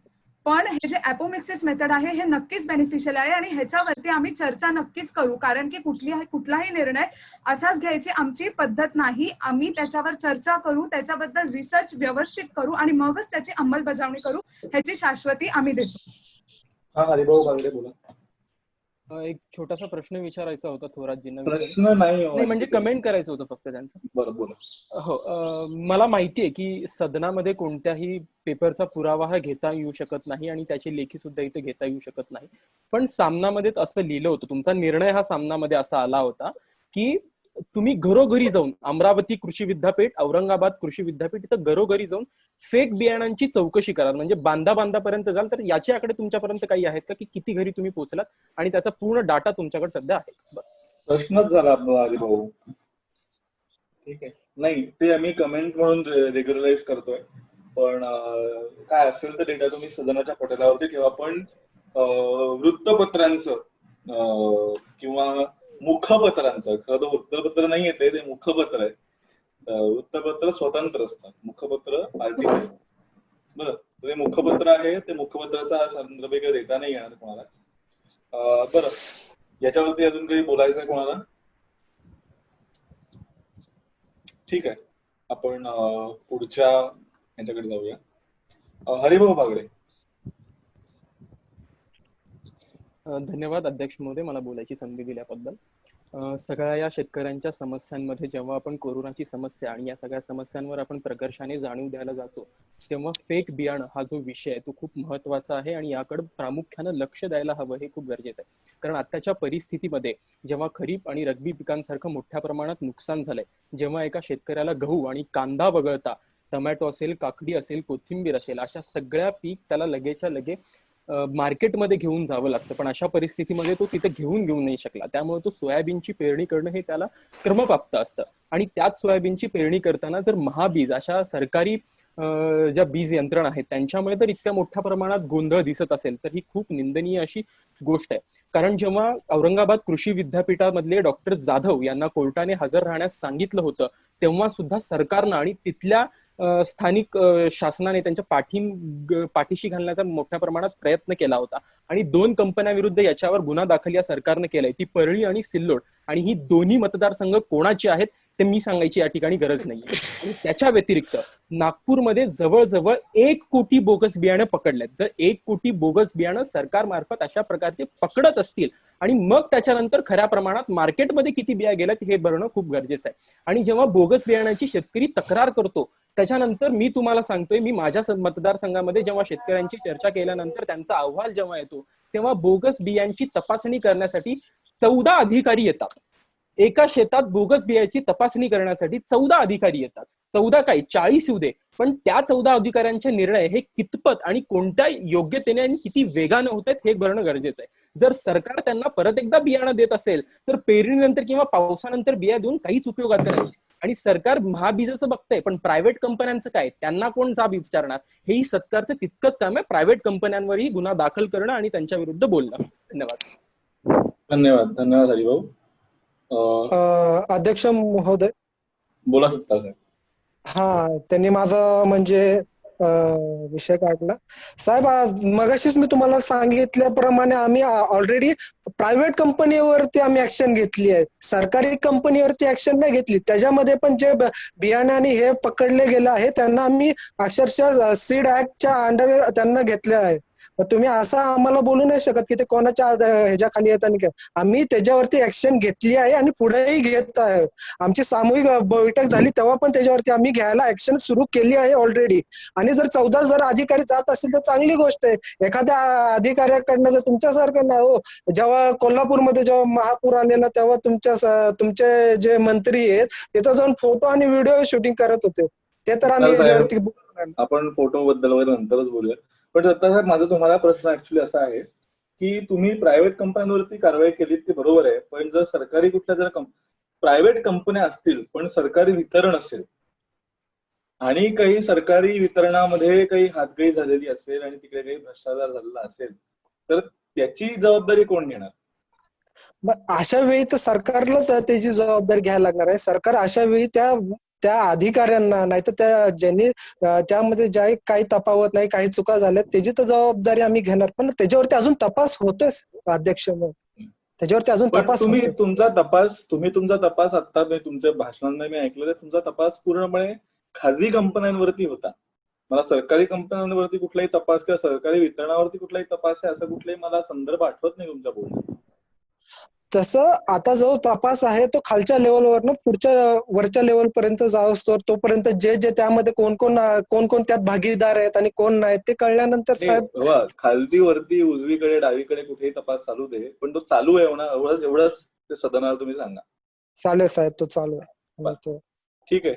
पण हे जे ॲपोमिक्सिस मेथड आहे हे नक्कीच बेनिफिशियल आहे आणि ह्याच्यावरती आम्ही चर्चा नक्कीच करू, कारण की कुठलाही निर्णय असाच घ्यायची आमची पद्धत नाही. आम्ही त्याच्यावर चर्चा करू, त्याच्याबद्दल रिसर्च व्यवस्थित करू आणि मगच त्याची अंमलबजावणी करू, ह्याची शाश्वती आम्ही देतो. हा हरिभाऊ बागडे बोला. एक छोटासा प्रश्न विचारायचा होता थोरातजींना. प्रश्न नाही म्हणजे कमेंट करायचं होतं फक्त त्यांचं. बरोबर. हो, मला माहिती आहे की सदनामध्ये कोणत्याही पेपरचा पुरावा हा घेता येऊ शकत नाही आणि त्याची लेखी सुद्धा इथे घेता येऊ शकत नाही. पण सामनामध्ये असं लिहिलं होतं, तुमचा निर्णय हा सामनामध्ये असा आला होता की तुम्ही घरोघरी जाऊन अमरावती कृषी विद्यापीठ, औरंगाबाद कृषी विद्यापीठ इथं घरोघरी जाऊन फेक बियाणांची चौकशी कराल, म्हणजे बांधापर्यंत जाल. तर याच्या आकडे तुमच्यापर्यंत काही आहेत का की किती घरी तुम्ही पोहोचलात आणि त्याचा पूर्ण डाटा तुमच्याकडे सध्या आहे? प्रश्नच झाला हरिभाऊ. ठीक आहे, नाही ते आम्ही कमेंट म्हणून रेग्युलराइज करतोय, पण काय असेल तर डेटा तुम्ही सदनाच्या पटलावरती ठेवा. पण वृत्तपत्रांचं किंवा मुखपत्रांचं, खरं तर वृत्तपत्र नाही येते, ते मुखपत्र आहे. वृत्तपत्र स्वतंत्र असतात, मुखपत्र आर्टिकल. बरं, ते मुखपत्र आहे, ते मुखपत्राचा संदर्भ देता नाही येणार कोणालाच. बरं, याच्यावरती अजून काही बोलायचं आहे कोणाला? ठीक आहे, आपण पुढच्या यांच्याकडे जाऊया. हरिभाऊ बागडे. धन्यवाद अध्यक्ष महोदय, मला बोलायची संधी दिल्याबद्दल. सगळ्या या शेतकऱ्यांच्या समस्यांमध्ये जेव्हा आपण कोरोनाची समस्या आणि या सगळ्या समस्यांवर आपण प्रकर्षाने जाणीव द्यायला जातो, तेव्हा फेक बियाणं हा जो विषय आहे तो खूप महत्वाचा आहे आणि याकडे प्रामुख्यानं लक्ष द्यायला हवं, हे खूप गरजेचं आहे. कारण आताच्या परिस्थितीमध्ये जेव्हा खरीप आणि रब्बी पिकांसारखं मोठ्या प्रमाणात नुकसान झालंय, जेव्हा एका शेतकऱ्याला गहू आणि कांदा वगळता टोमॅटो असेल, काकडी असेल, कोथिंबीर असेल, अशा सगळ्या पीक त्याला लगेच्या लगे मार्केटमध्ये घेऊन जावं लागतं. पण अशा परिस्थितीमध्ये तो तिथे घेऊन नाही शकला, त्यामुळे तो सोयाबीनची पेरणी करणं हे त्याला क्रमप्राप्त असतं. आणि त्याच सोयाबीनची पेरणी करताना जर महाबीज अशा सरकारी ज्या बीज यंत्रणा आहेत त्यांच्यामुळे तर इतक्या मोठ्या प्रमाणात गोंधळ दिसत असेल तर ही खूप निंदनीय अशी गोष्ट आहे. कारण जेव्हा औरंगाबाद कृषी विद्यापीठामधले डॉक्टर जाधव यांना कोर्टाने हजर राहण्यास सांगितलं होतं तेव्हा सुद्धा सरकारनं आणि तिथल्या स्थानिक शासनाने त्यांच्या पाठीशी घालण्याचा मोठ्या प्रमाणात प्रयत्न केला होता आणि 2 कंपन्यांविरुद्ध याच्यावर गुन्हा दाखल या सरकारनं केलाय, ती परळी आणि सिल्लोड. आणि ही दोन्ही मतदारसंघ कोणाचे आहेत ते मी सांगायची या ठिकाणी गरज नाही. आणि त्याच्या व्यतिरिक्त नागपूरमध्ये जवळजवळ 1 कोटी बोगस बियाणं पकडलेत. जर 1 कोटी बोगस बियाणं सरकारमार्फत अशा प्रकारचे पकडत असतील आणि मग त्याच्यानंतर खऱ्या प्रमाणात मार्केटमध्ये किती बिया गेल्यात हे बघणं खूप गरजेचं आहे. आणि जेव्हा बोगस बियाणाची शेतकरी तक्रार करतो त्याच्यानंतर मी तुम्हाला सांगतोय, मी माझ्या मतदारसंघामध्ये जेव्हा शेतकऱ्यांची चर्चा केल्यानंतर त्यांचा अहवाल जेव्हा येतो तेव्हा बोगस बियांची तपासणी करण्यासाठी 14 अधिकारी येतात. एका शेतात बोगस बियाची तपासणी करण्यासाठी 14 अधिकारी येतात. 14 काय 40 येऊ दे, पण त्या 14 अधिकाऱ्यांचे निर्णय हे कितपत आणि कोणत्या योग्यतेने आणि किती वेगानं होत आहेत हे बघणं गरजेचं आहे. जर सरकार त्यांना परत एकदा बियाणं देत असेल तर पेरणीनंतर किंवा पावसानंतर बिया देऊन काहीच उपयोगाचं नाही. आणि सरकार महाबीजाचं बघतंय, पण प्रायव्हेट कंपन्यांचं काय, त्यांना कोण जाब विचारणार? हेही सरकारचं तितकंच काम आहे, प्रायव्हेट कंपन्यांवरही गुन्हा दाखल करणं आणि त्यांच्या विरुद्ध बोलणं. धन्यवाद. धन्यवाद. धन्यवाद हरिभाऊ. अध्यक्ष महोदय, बोला सत्ता साहेब. हा त्यांनी माझा म्हणजे विषय काढला. साहेब, मगाशीच मी तुम्हाला सांगितल्याप्रमाणे आम्ही ऑलरेडी प्रायव्हेट कंपनीवरती आम्ही ऍक्शन घेतली आहे, सरकारी कंपनीवरती ऍक्शन नाही घेतली. त्याच्यामध्ये पण जे बियाणे आणि हे पकडले गेले आहे त्यांना आम्ही अक्षरशः सीड ऍक्टच्या अंडर त्यांना घेतले आहे. तुम्ही असं आम्हाला बोलू नाही शकत की ते कोणाच्या ह्याच्या खाली येत आणि काय. आम्ही त्याच्यावरती ऍक्शन घेतली आहे आणि पुढेही घेत आहे. आमची सामूहिक बैठक झाली तेव्हा पण त्याच्यावरती आम्ही घ्यायला ऍक्शन सुरू केली आहे ऑलरेडी. आणि जर 14 जर अधिकारी जात असतील तर चांगली गोष्ट आहे. एखाद्या अधिकाऱ्याकडनं जर तुमच्यासारखं नाही हो, जेव्हा कोल्हापूरमध्ये जेव्हा महापूर आलेला तेव्हा तुमचे जे मंत्री आहेत तिथं जाऊन फोटो आणि व्हिडिओ शूटिंग करत होते. ते तर आम्ही याच्यावरती आपण फोटो बद्दल वगैरे नंतरच बोलूया. पण आता साहेब माझा तुम्हाला प्रश्न ऍक्च्युली असा आहे की तुम्ही प्रायव्हेट कंपन्यांवरती कारवाई केली ती बरोबर आहे, पण जर सरकारी कुठल्या जर प्रायव्हेट कंपन्या असतील पण सरकारी वितरण असेल आणि काही सरकारी वितरणामध्ये काही हातगई झालेली असेल आणि तिकडे काही भ्रष्टाचार झालेला असेल तर त्याची जबाबदारी कोण घेणार? मग अशा वेळी तर सरकारलाच त्याची जबाबदारी घ्यायला लागणार आहे. सरकार अशा वेळी त्या अधिकाऱ्यांना नाही तर त्या ज्यांनी त्यामध्ये ज्या काही तफावत नाही, काही चुका झाल्या त्याची तर जबाबदारी आम्ही घेणार. पण त्याच्यावरती अजून तपास होतोय अध्यक्ष, त्याच्यावरती अजून तपास. तुम्ही तुमचा तपास आता तुमच्या भाषणांमध्ये मी ऐकलेलं, तुमचा तपास पूर्णपणे खाजगी कंपन्यांवरती होता. मला सरकारी कंपन्यांवरती कुठलाही तपास किंवा सरकारी वितरणावरती कुठलाही तपास आहे असं कुठलाही मला संदर्भ आठवत नाही तुमच्या बोलण्यात. तसं आता जो तपास आहे तो खालच्या लेवलवरनं पुढच्या वरच्या लेवल पर्यंत जाऊ असतो. तोपर्यंत जे त्यामध्ये कोण कोण त्यात भागीदार आहेत आणि कोण नाही ते कळल्यानंतर साहेब खालती वरती उजवीकडे डावीकडे कुठेही तपास चालू दे, पण तो चालू आहे ना, एवढंच ते सदनाला तुम्ही सांगा. चालेल साहेब, तो चालू आहे. ठीक आहे.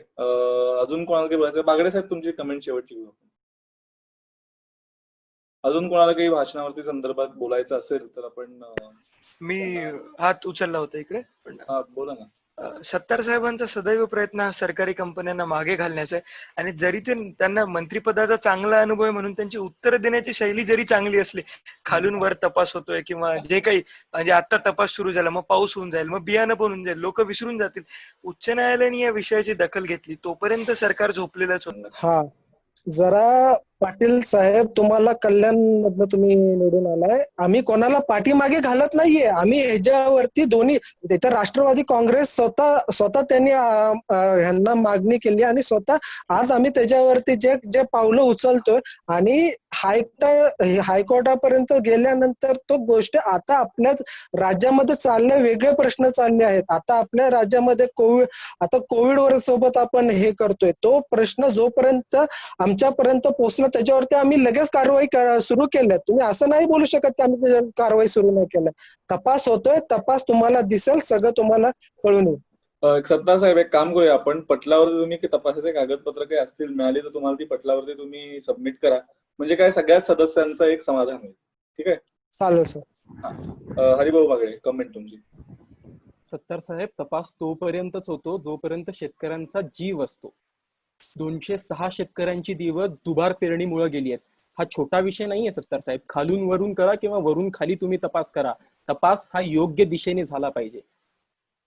अजून कोणाला काही बोलायचं? बागडे साहेब तुमची कमेंट शेवटची घेऊ. अजून कोणाला काही भाषणावरती संदर्भात बोलायचं असेल तर आपण. मी हात उचलला होता इकडे. बोला ना. सत्तार साहेबांचा सदैव प्रयत्न सरकारी कंपन्यांना मागे घालण्याचा आहे. आणि जरी त्यांना मंत्रिपदाचा चांगला अनुभव आहे म्हणून त्यांची उत्तर देण्याची शैली जरी चांगली असली, खालून वर तपास होतोय किंवा जे काही म्हणजे आता तपास सुरू झाला, मग पाऊस होऊन जाईल, मग बियाणं पण होऊन जाईल, लोक विसरून जातील. उच्च न्यायालयाने या विषयाची दखल घेतली तोपर्यंत सरकार झोपलेलंच होतं. हा जरा पाटील साहेब, तुम्हाला कल्याण मधनं तुम्ही निवडून आलाय. आम्ही कोणाला पाठीमागे घालत नाहीये. आम्ही ह्याच्यावरती दोन्ही इथं राष्ट्रवादी काँग्रेस स्वतः त्यांनी ह्यांना मागणी केली आणि स्वतः आज आम्ही त्याच्यावरती जे पावलं उचलतोय आणि हायकोर्टापर्यंत गेल्यानंतर तो गोष्ट आता आपल्या राज्यामध्ये चालले वेगळे प्रश्न चालले आहेत. आता आपल्या राज्यामध्ये कोविड वर सोबत आपण हे करतोय, तो प्रश्न जोपर्यंत आमच्यापर्यंत पोहोचला त्याच्यावरती आम्ही लगेच कारवाई सुरू केल्या. तुम्ही असं नाही बोलू शकत की आम्ही कारवाई सुरू नाही केल्या. तपास होतोय, तपास तुम्हाला दिसेल, सगळं तुम्हाला कळून येईल. सत्तार साहेब एक काम करूया आपण, पटलावरती तुम्ही तपासाचे कागदपत्र काही असतील मिळाली तर तुम्हाला ती पटलावरती तुम्ही सबमिट करा, म्हणजे काय सगळ्याच सदस्यांचं एक समाधान होईल. ठीक आहे, चालेल सर. हरिभाऊ बागडे कमेंट तुमची. सत्तार साहेब, तपास तोपर्यंतच होतो जोपर्यंत शेतकऱ्यांचा जीव असतो. 206 शेतकऱ्यांची दिवस दुबार पेरणीमुळे गेली आहेत. हा छोटा विषय नाहीये सत्तार साहेब. खालून वरून करा किंवा वरून खाली तुम्ही तपास करा, तपास हा योग्य दिशेने झाला पाहिजे.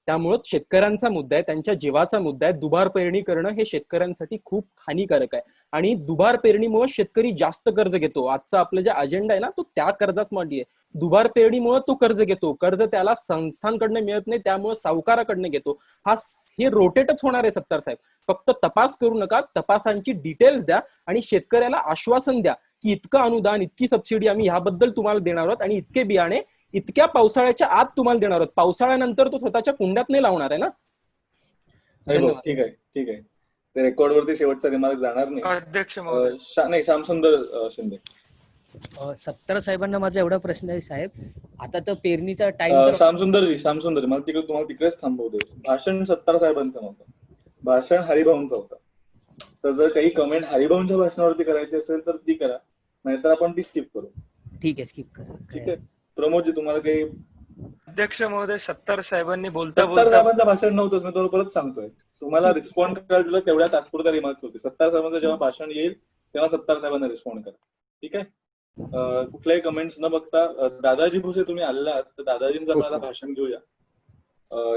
त्यामुळं शेतकऱ्यांचा मुद्दा आहे, त्यांच्या जीवाचा मुद्दा आहे. दुबार पेरणी करणं हे शेतकऱ्यांसाठी खूप हानिकारक आहे आणि दुबार पेरणीमुळे शेतकरी जास्त कर्ज घेतो. आजचा आपलं जे अजेंडा आहे ना तो त्या कर्जात मांडली आहे. दुबार पेरणीमुळे तो कर्ज घेतो, कर्ज त्याला संस्थांकडनं मिळत नाही, त्यामुळे सावकाराकडनं घेतो. हे रोटेटच होणार आहे सत्तार साहेब. फक्त तपास करू नका, तपासांची डिटेल्स द्या आणि शेतकऱ्याला आश्वासन द्या की इतकं अनुदान, इतकी सबसिडी आम्ही ह्याबद्दल तुम्हाला देणार आहोत आणि इतके बियाणे इतक्या पावसाळ्याच्या आत तुम्हाला देणार आहोत. पावसाळ्यानंतर तो स्वतःच्या कुंड्यात नाही लावणार आहे ना. धन्यवाद. ठीक आहे, ठीक आहे. ते रेकॉर्ड वरती शेवटचा रिमार्क जाणार नाही. अध्यक्ष महोदय. नाही, श्यामसुंदर शिंदे. सत्तार साहेबांना माझा एवढा प्रश्न आहे साहेब, आता तर पेरणीचा टाइम. श्यामसुंदर मला तुम्हाला तिकडेच थांबवते. भाषण सत्तार साहेबांचं नव्हतं, भाषण हरिभाऊंचं होतं. तर जर काही कमेंट हरिभाऊंच्या भाषणावरती करायची असेल तर ती करा, नाहीतर आपण ती स्किप करू. ठीक आहे, स्किप करा. ठीक आहे. प्रमोदजी तुम्हाला काही. अध्यक्ष महोदय, सत्तार साहेबांनी बोलता सत्तार बोलता साहेबांचं भाषण नव्हतंच, मी तुम्हाला परत सांगतोय. तुम्हाला रिस्पॉन्ड करायला दिलं तेवढ्या तात्पुरत्या रिमार्क्स होते. सत्तार साहेबांचं जेव्हा भाषण येईल तेव्हा सत्तार साहेबांना रिस्पॉन्ड करा. ठीक आहे. कुठल्याही कमेंट्स न बघता दादाजी भुसे तुम्ही आलात तर दादाजींचं मला भाषण घेऊया.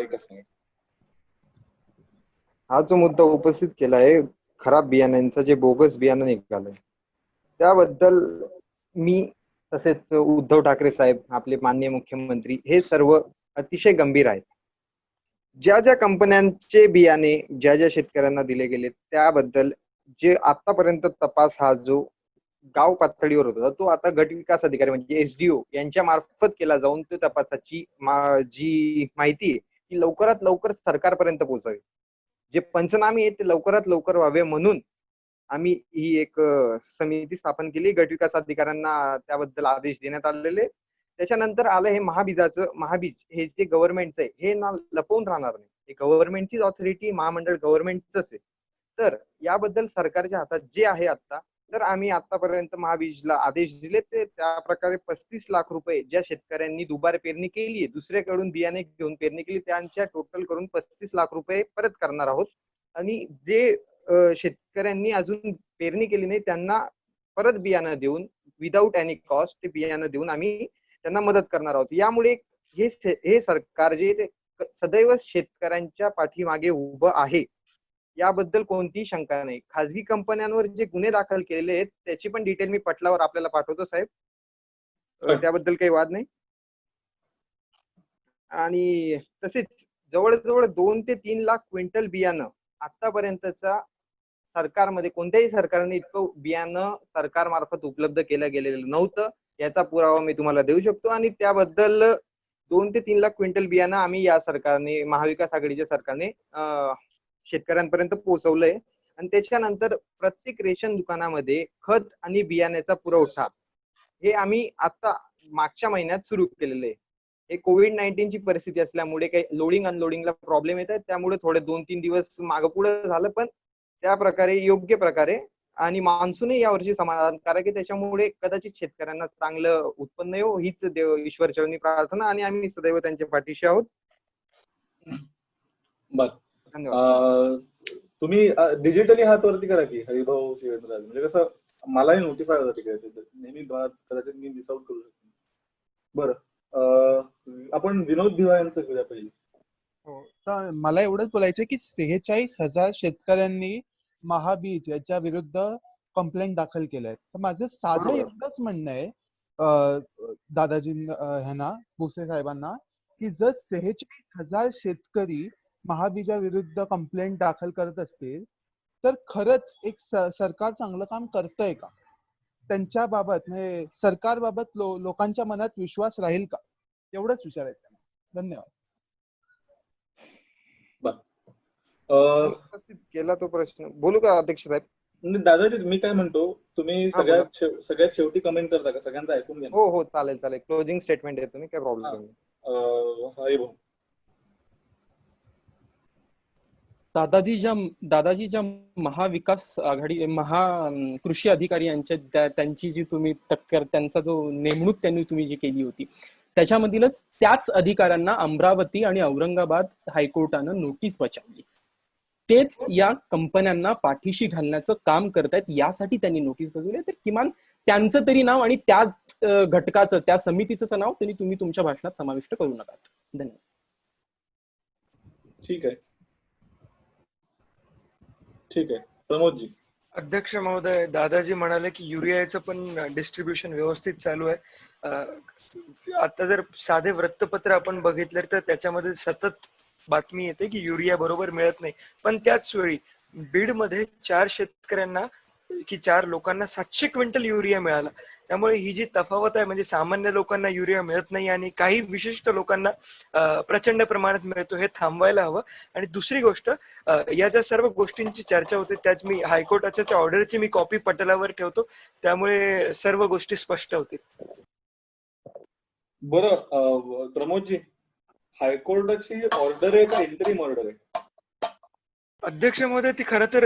एकच मिनिट. हा जो मुद्दा उपस्थित केला आहे खराब बियाण्यांचा, जे बोगस बियाणं निघालंय त्याबद्दल मी तसेच उद्धव ठाकरे साहेब, आपले माननीय मुख्यमंत्री, हे सर्व अतिशय गंभीर आहेत. ज्या ज्या कंपन्यांचे बियाणे ज्या ज्या शेतकऱ्यांना दिले गेले त्याबद्दल जे आतापर्यंत तपास हा जो गाव पातळीवर होता तो आता गट विकास अधिकारी म्हणजे SDO यांच्या मार्फत केला जाऊन तो तपासाची जी माहिती आहे ती लवकरात लवकर सरकारपर्यंत पोहोचावी. जे पंचनामे आहेत ते लवकरात लवकर व्हावे म्हणून आम्ही ही एक समिती स्थापन केली. गट विकास अधिकाऱ्यांना त्याबद्दल आदेश देण्यात आलेले. त्याच्यानंतर आलं हे महाबीज हे जे गव्हर्नमेंटचं आहे हे ना लपवून राहणार नाही. हे गव्हर्नमेंटचीच ऑथॉरिटी, महामंडळ गव्हर्नमेंटच आहे. तर याबद्दल सरकारच्या हातात जे आहे आता, तर आम्ही आतापर्यंत महाबीजला आदेश दिले ते त्या प्रकारे 35 लाख रुपये ज्या शेतकऱ्यांनी दुबार पेरणी केली आहे, दुसऱ्याकडून बियाणे घेऊन पेरणी केली, त्यांच्या टोटल करून 35 लाख रुपये परत करणार आहोत. आणि जे शेतकऱ्यांनी अजून पेरणी केली नाही त्यांना परत बियाणं देऊन विदाऊट एनी कॉस्ट ते बियाणं देऊन आम्ही त्यांना मदत करणार आहोत. यामुळे हे सरकार जे ते सदैव शेतकऱ्यांच्या पाठीमागे उभं आहे याबद्दल कोणतीही शंका नाही. खाजगी कंपन्यांवर जे गुन्हे दाखल केलेले आहेत त्याची पण डिटेल मी पटलावर आपल्याला पाठवतो साहेब, त्याबद्दल काही वाद नाही. आणि तसेच जवळजवळ 2 ते 3 लाख क्विंटल बियाणं आतापर्यंतचा सरकारमध्ये कोणत्याही सरकारने इतकं बियाणं सरकारमार्फत उपलब्ध केलं गेलेलं नव्हतं. याचा पुरावा मी तुम्हाला देऊ शकतो. आणि त्याबद्दल 2 ते 3 लाख क्विंटल बियाणं आम्ही या सरकारने, महाविकास आघाडीच्या सरकारने शेतकऱ्यांपर्यंत पोहोचवलंय. आणि त्याच्यानंतर प्रत्येक रेशन दुकानामध्ये खत आणि बियाण्याचा पुरवठा हे आम्ही आता मागच्या महिन्यात सुरू केलेलं आहे. हे COVID-19 ची परिस्थिती असल्यामुळे काही लोडिंग अनलोडिंगला प्रॉब्लेम येत आहेत, त्यामुळे थोडे 2-3 दिवस मागं पुढे झालं, पण त्या प्रकारे योग्य प्रकारे. आणि मान्सूनही यावर्षी समाधानकारक आहे, त्याच्यामुळे कदाचित शेतकऱ्यांना चांगलं उत्पन्न येऊ हीच देव ईश्वरचरणी प्रार्थना आणि आम्ही सदैव त्यांच्या पाठीशी आहोत. बर, धन्यवाद. तुम्ही डिजिटली हात वरती करा की हरिभाऊ शिवेंद्रराज, म्हणजे कसं मलाही नोटिफाय होतं तिकडे, नेहमी कदाचित मी मिस आउट करू शकतो. बरं, आपण विनोद भिवा यांचं घेऊया पहिले. हो, तर मला एवढंच बोलायचं की 46,000 शेतकऱ्यांनी महाबीज याच्या विरुद्ध कंप्लेंट दाखल केलंय. तर माझं साधं एवढंच म्हणणं आहे दादाजी ह्यांना, भुसे साहेबांना, की जर 46,000 शेतकरी महाबीजा विरुद्ध कंप्लेंट दाखल करत असतील तर खरंच एक सरकार चांगलं काम करतंय का, त्यांच्या बाबत म्हणजे सरकारबाबत लोकांच्या मनात विश्वास राहील का, एवढंच विचारायचं. धन्यवाद. केला तो प्रश्न, बोलू का अध्यक्ष साहेब? दादाजी मी काय म्हणतो, तुम्ही सगळ्यात शेवटी कमेंट करता का? सगळ्यांचं ऐकून घ्या. हो चालेल. क्लोजिंग स्टेटमेंट आहे तुम्ही, काय प्रॉब्लेम नाही. हरिभाऊ. दादाजीच्या महाविकास आघाडी कृषी अधिकारी यांच्या त्यांची जी तुम्ही त्यांचा जो नेमणूक तुम्ही जी केली होती त्याच्यामधीलच त्याच अधिकाऱ्यांना अमरावती आणि औरंगाबाद हायकोर्टानं नोटीस बजावली. तेच या कंपन्यांना पाठीशी घालण्याचं काम करतायत, यासाठी त्यांनी नोटीस बजावली. तर किमान त्यांचं तरी नाव आणि त्या घटकाचं, त्या समितीचं नाव तुम्ही तुमच्या भाषणात समाविष्ट करू नका. धन्यवाद. ठीक आहे, ठीक आहे. प्रमोदजी. अध्यक्ष महोदय, दादाजी म्हणाले की युरियाचं पण डिस्ट्रीब्युशन व्यवस्थित चालू आहे. आता जर साधे वृत्तपत्र आपण बघितलं तर त्याच्यामध्ये सतत बातमी येते की युरिया बरोबर मिळत नाही, पण त्याच वेळी बीडमध्ये 4 शेतकऱ्यांना की 4 लोकांना 700 क्विंटल युरिया मिळाला. त्यामुळे ही जी तफावत आहे, म्हणजे सामान्य लोकांना युरिया मिळत नाही आणि काही विशिष्ट लोकांना प्रचंड प्रमाणात मिळतो, हे थांबवायला हवं. आणि दुसरी गोष्ट, या ज्या सर्व गोष्टींची चर्चा होते त्यात मी हायकोर्टाच्या ऑर्डरची मी कॉपी पटलावर ठेवतो, त्यामुळे सर्व गोष्टी स्पष्ट होतील. बरं प्रमोदजी, हायकोर्टाची ऑर्डर आहे का इंटरिम ऑर्डर आहे? अध्यक्ष महोदय, ती खरं तर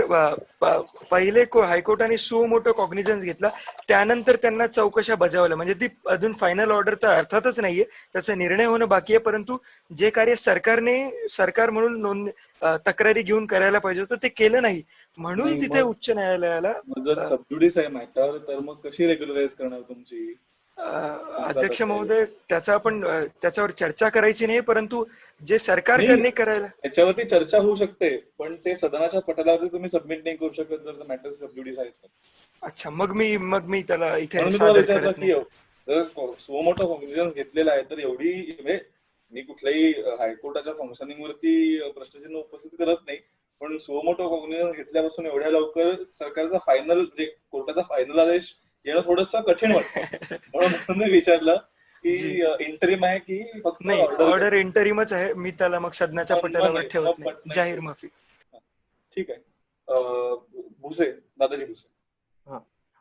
पहिले हायकोर्टाने सो मोठं कॉग्निझन्स घेतला, त्यानंतर त्यांना चौकशा बजावल्या. म्हणजे ती अजून फायनल ऑर्डर तर अर्थातच नाहीये, त्याचा निर्णय होणं बाकी आहे. परंतु जे कार्य सरकार म्हणून तक्रारी घेऊन करायला पाहिजे होतं ते केलं नाही, म्हणून तिथे उच्च न्यायालयाला. जर सबज्युडिस आहे मॅटर, तर मग कशी रेग्युलराईज करणार तुमची? अध्यक्ष महोदय, त्याच्यावर चर्चा करायची नाही, परंतु जे सरकार करणे करायला, याच्यावरती चर्चा होऊ शकते, पण ते सदनाच्या पटलावरती तुम्ही सबमिट नाही करू शकत जर मॅटर सबज्युडिस आहेत. अच्छा, मग मी त्याला इथे विचारलं की जर सो मोठा कॉग्निझन्स घेतलेला आहे तर एवढी, म्हणजे मी कुठल्याही हायकोर्टाच्या फंक्शनिंग वरती प्रश्नचिन्ह उपस्थित करत नाही, पण सो मोठा कॉग्निझन्स घेतल्यापासून एवढ्या लवकर सरकारचा फायनल, म्हणजे कोर्टाचा फायनल आदेश येणं थोडंसं कठीण वाटतं, म्हणून मी विचारलं की इंटरिम आहे की फक्त ऑर्डर इंटरिमच आहे. मी त्याला मग सदनाच्या पटलावर ठेवत नाही, जाहीर माफी. ठीक आहे. भुसे, दादाजी भुसे.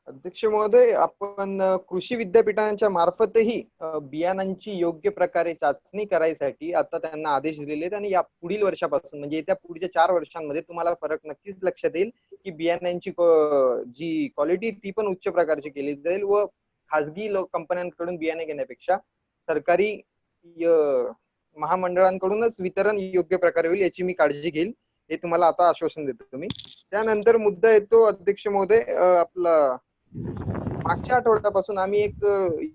अध्यक्ष महोदय, आपण कृषी विद्यापीठांच्या मार्फतही बियाणांची योग्य प्रकारे चाचणी करायसाठी आता त्यांना आदेश दिलेले आहेत, आणि या पुढील वर्षापासून, म्हणजे येत्या पुढच्या 4 वर्षांमध्ये तुम्हाला फरक नक्कीच लक्षात येईल की बियाणांची जी क्वालिटी ती पण उच्च प्रकारची केली जाईल, व खासगी कंपन्यांकडून बियाणे घेण्यापेक्षा सरकारी महामंडळांकडूनच वितरण योग्य प्रकारे होईल, याची मी काळजी घेईल, हे तुम्हाला आता आश्वासन देतो तुम्ही. त्यानंतर मुद्दा येतो अध्यक्ष महोदय, आपला मागच्या आठवड्यापासून आम्ही एक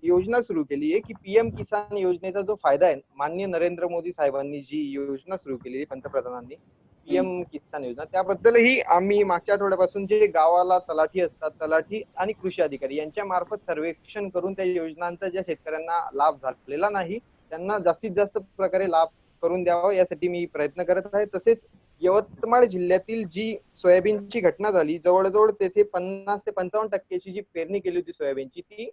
योजना सुरू केली आहे की PM किसान योजनेचा जो फायदा आहे, माननीय नरेंद्र मोदी साहेबांनी जी योजना सुरू केली पंतप्रधानांनी, PM किसान योजना, त्याबद्दलही आम्ही मागच्या आठवड्यापासून जे गावाला तलाठी असतात, तलाठी आणि कृषी अधिकारी यांच्या मार्फत सर्वेक्षण करून त्या योजनांचा ज्या शेतकऱ्यांना लाभ झालेला नाही त्यांना जास्तीत जास्त प्रकारे लाभ करून द्यावा, यासाठी मी प्रयत्न करत आहे. तसेच यवतमाळ जिल्ह्यातील जी सोयाबीनची घटना झाली, जवळजवळ तेथे 50 ते 55% जी पेरणी केली होती सोयाबीनची, ती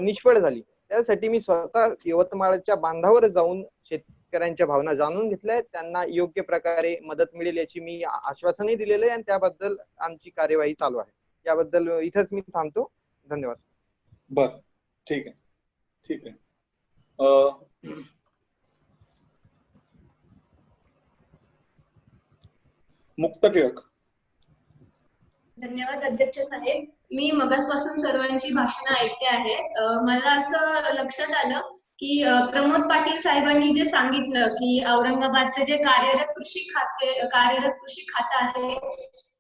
निष्फळ झाली. त्यासाठी मी स्वतः यवतमाळच्या बांधावर जाऊन शेतकऱ्यांच्या भावना जाणून घेतल्या, त्यांना योग्य प्रकारे मदत मिळेल याची मी आश्वासनही दिलेलं आहे, आणि त्याबद्दल आमची कार्यवाही चालू आहे. याबद्दल इथंच मी थांबतो. धन्यवाद. बर, ठीक आहे, ठीक आहे. मुक्त टिळक. धन्यवाद अध्यक्ष साहेब. मी मगासपासून सर्वांची भाषणं ऐकते आहे. मला असं लक्षात आलं की प्रमोद पाटील साहेबांनी जे सांगितलं की औरंगाबादचे जे कार्यरत कृषी खातं आहे,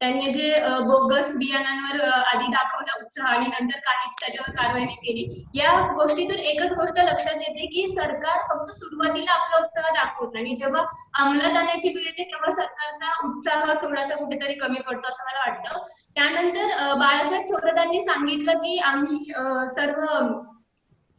त्यांनी जे बोगस बियाणांवर आधी दाखवला उत्साह आणि नंतर काहीच त्याच्यावर कारवाई नाही केली. या गोष्टीतून एकच गोष्ट लक्षात येते की सरकार फक्त सुरुवातीला आपला उत्साह दाखवत आणि जेव्हा अंमलात आणण्याची वेळ येते तेव्हा सरकारचा उत्साह थोडासा कुठेतरी कमी पडतो असं मला वाटतं. त्यानंतर बाळासाहेब थोरातांनी सांगितलं की आम्ही सर्व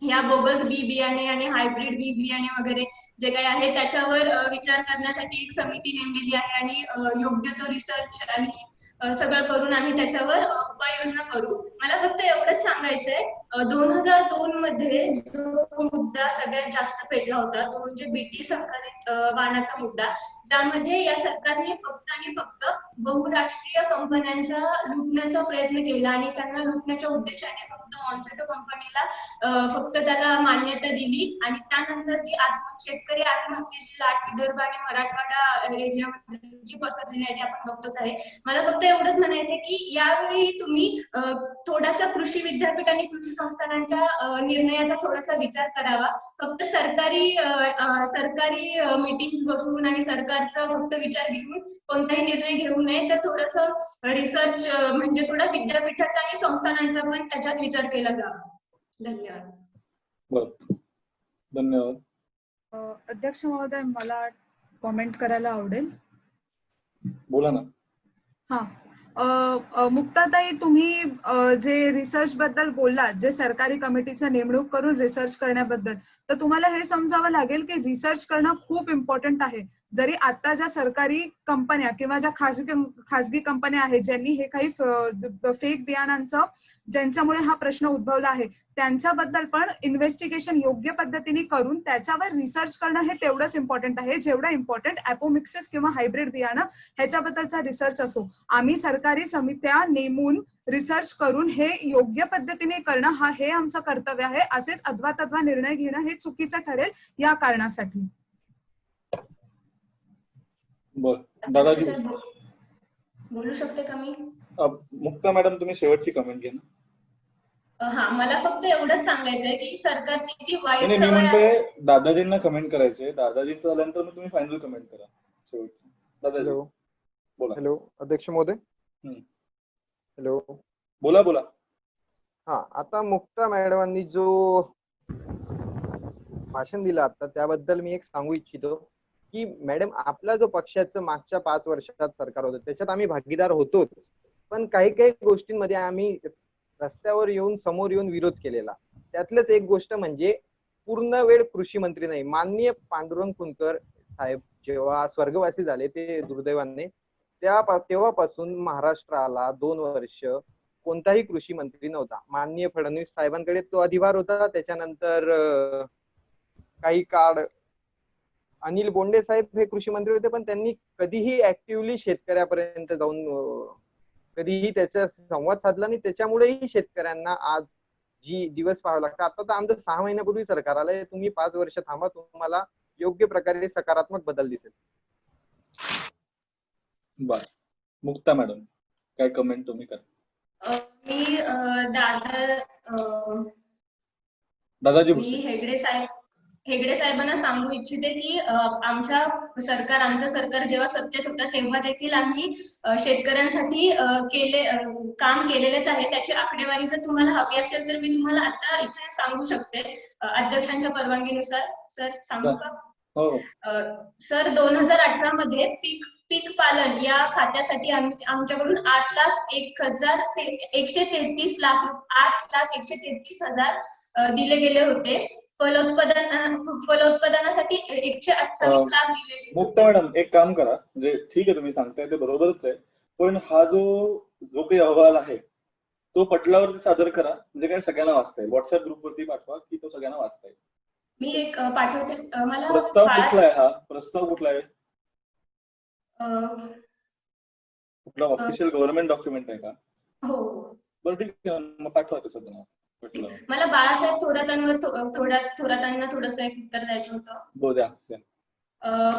या बोगस बियाणे आणि हायब्रिड बियाणे वगैरे जे काही आहे त्याच्यावर विचार करण्यासाठी एक समिती नेमलेली आहे आणि योग्य तो रिसर्च आणि सगळं करून आम्ही त्याच्यावर उपाययोजना करू. मला फक्त एवढंच सांगायचंय, 2002 मध्ये जो मुद्दा सगळ्यात जास्त पेटला होता तो म्हणजे बीटी संकलित वाणाचा मुद्दा, ज्यामध्ये या सरकारने फक्त आणि फक्त बहुराष्ट्रीय कंपन्यांचा लुटण्याचा प्रयत्न केला आणि त्यांना लुटण्याच्या उद्देशाने फक्त मॉन्सेटो कंपनीला फक्त त्याला मान्यता दिली आणि त्यानंतर जी शेतकरी आत्महत्येची लाट विदर्भ आणि मराठवाडा एरियामध्ये जी पसरलेली आहे ती आपण बघतोच आहे. मला फक्त एवढंच म्हणायचंय की यावेळी तुम्ही थोडासा कृषी विद्यापीठ आणि कृषी संस्थानांच्या निर्णयाचा थोडासा विचार करावा. फक्त सरकारी मीटिंग बसून आणि सरकारचा फक्त विचार घेऊन कोणताही निर्णय घेऊ नये, तर थोडंसं रिसर्च म्हणजे थोडा विद्यापीठाचा आणि संस्थानांचा पण त्याच्यात विचार केला जावा. धन्यवाद. बरं, धन्यवाद. अध्यक्ष महोदय, मला कॉमेंट करायला आवडेल. बोला ना. मुक्ताताई, तुम्ही जे रिसर्च बद्दल बोललात, जे सरकारी कमिटीचं नेमणूक करून रिसर्च करण्याबद्दल, तर तुम्हाला हे समजावं लागेल की रिसर्च करणं खूप इम्पॉर्टंट आहे. जरी आता ज्या सरकारी कंपन्या किंवा ज्या खासगी कंपन्या आहेत ज्यांनी हे काही फेक बियाणांचं, ज्यांच्यामुळे हा प्रश्न उद्भवला आहे, त्यांच्याबद्दल पण इन्व्हेस्टिगेशन योग्य पद्धतीने करून त्याच्यावर रिसर्च करणं हे तेवढंच इम्पॉर्टंट आहे जेवढं इम्पॉर्टंट ॲपोमिक्सिस किंवा हायब्रिड बियाणं ह्याच्याबद्दलचा रिसर्च असो. आम्ही सरकारी समित्या नेमून रिसर्च करून हे योग्य पद्धतीने करणं हे आमचं कर्तव्य आहे. असेच अथवा निर्णय घेणं हे चुकीचं ठरेल या कारणासाठी. दादाजी बोलू शकते का मी? मुक्ता मॅडम, तुम्ही शेवटची कमेंट घ्या ना. हा, मला फक्त एवढंच सांगायचंय की सरकारची जी वाईट मी सवय म्हणते दादाजींना कमेंट करायचे. दादाजींचं झाल्यानंतर मग तुम्ही फायनल कमेंट करा शेवटची. दादाजी बोला. हॅलो अध्यक्ष महोदय. हॅलो, बोला. हा, आता मुक्ता मॅडमांनी जो भाषण दिलं आता, त्याबद्दल मी एक सांगू इच्छितो की मॅडम, आपला जो पक्षाचं मागच्या 5 वर्षात सरकार होतं त्याच्यात आम्ही भागीदार होतोच, पण काही गोष्टींमध्ये आम्ही रस्त्यावर येऊन समोर येऊन विरोध केलेला. त्यातलंच एक गोष्ट म्हणजे पूर्ण वेळ कृषी मंत्री नाही. माननीय पांडुरंग फुंडकर साहेब जेव्हा स्वर्गवासी झाले, ते दुर्दैवाने, तेव्हापासून महाराष्ट्राला 2 वर्ष कोणताही कृषी मंत्री नव्हता. माननीय फडणवीस साहेबांकडे तो अधिभार होता. त्याच्यानंतर काही काळ अनिल बोंडे साहेब हे कृषी मंत्री होते, पण त्यांनी कधीही ऍक्टिव्हली शेतकऱ्यापर्यंत जाऊन कधीही त्याचा संवाद साधला नाही. त्याच्यामुळेही शेतकऱ्यांना आज जी दिवस पाहावं लागतं. आता तर आमचं 6 महिन्यापूर्वी सरकार आलंय. तुम्ही 5 वर्ष थांबा, तुम्हाला योग्य प्रकारे सकारात्मक बदल दिसेल. बर, मुक्ता मॅडम, काय कमेंट तुम्ही करा. मी दादाजी हेगडे साहेबांना सांगू इच्छिते की आमचं सरकार जेव्हा सत्तेत होतं तेव्हा देखील आम्ही शेतकऱ्यांसाठी काम केलेलेच आहे. त्याची आकडेवारी जर तुम्हाला हवी असेल तर मी तुम्हाला आता इथे सांगू शकते अध्यक्षांच्या परवानगीनुसार. सर, सांगू का? सर, 2018 मध्ये पीक पालन या खात्यासाठी आमच्याकडून 8,133,000 दिले गेले होते. फलोत्पादनासाठी 128 लाख दिले गेले. मुक्ता मॅडम, एक काम करा, म्हणजे ठीक आहे तुम्ही सांगताय ते बरोबरच आहे, पण हा जो काही अहवाल आहे तो पटलावरती सादर करा, म्हणजे काय सगळ्यांना वाचता येईल. व्हॉट्सअप ग्रुपवरती पाठवा की तो सगळ्यांना वाचता येईल. मी एक पाठवते. मला प्रस्ताव कुठला आहे? हा प्रस्ताव कुठला आहे? कुठला ऑफिशियल गव्हर्नमेंट डॉक्युमेंट आहे का? हो. बरं, ठीक आहे, मग पाठवा ते सगळं. मला बाळासाहेब थोरातांना थोडंसं एक उत्तर द्यायचं होतं. द्या.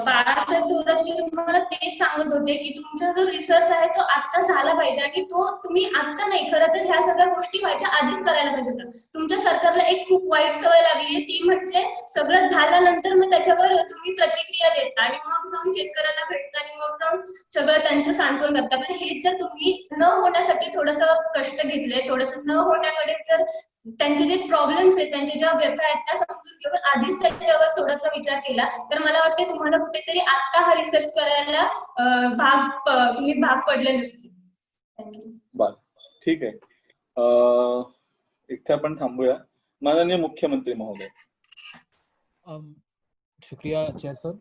बाळासाहेब थोरात, मी तुम्हाला तेच सांगत होते की तुमचा जो रिसर्च आहे तो आता झाला पाहिजे आणि तो तुम्ही आता नाही, खरं तर ह्या सगळ्या गोष्टी व्हायच्या आधीच करायला पाहिजे होतं. तुमच्या सरकारला एक खूप वाईट सवय लागली आहे, ती म्हणजे सगळं झाल्यानंतर मग त्याच्यावर तुम्ही प्रतिक्रिया देता आणि मग जाऊन शेतकऱ्याला भेटता आणि मग जाऊन सगळं त्यांचं सांत्वन करता. पण हेच जर तुम्ही न होण्यासाठी थोडंसं कष्ट घेतले, थोडंसं न होण्याकडे जर त्यांचे जे प्रॉब्लेम्स आहेत, त्यांच्या ज्या व्यथा आहेत त्या समजून घेऊन आधीच त्याच्यावर थोडासा विचार केला तर मला वाटते तुम्हाला कुठेतरी आता हा रिसर्च करायला तुम्ही भाग पडले नसते. बर, ठीक आहे. इथे आपण थांबूया. माननीय मुख्यमंत्री महोदय. शुक्रिया चेयर सर।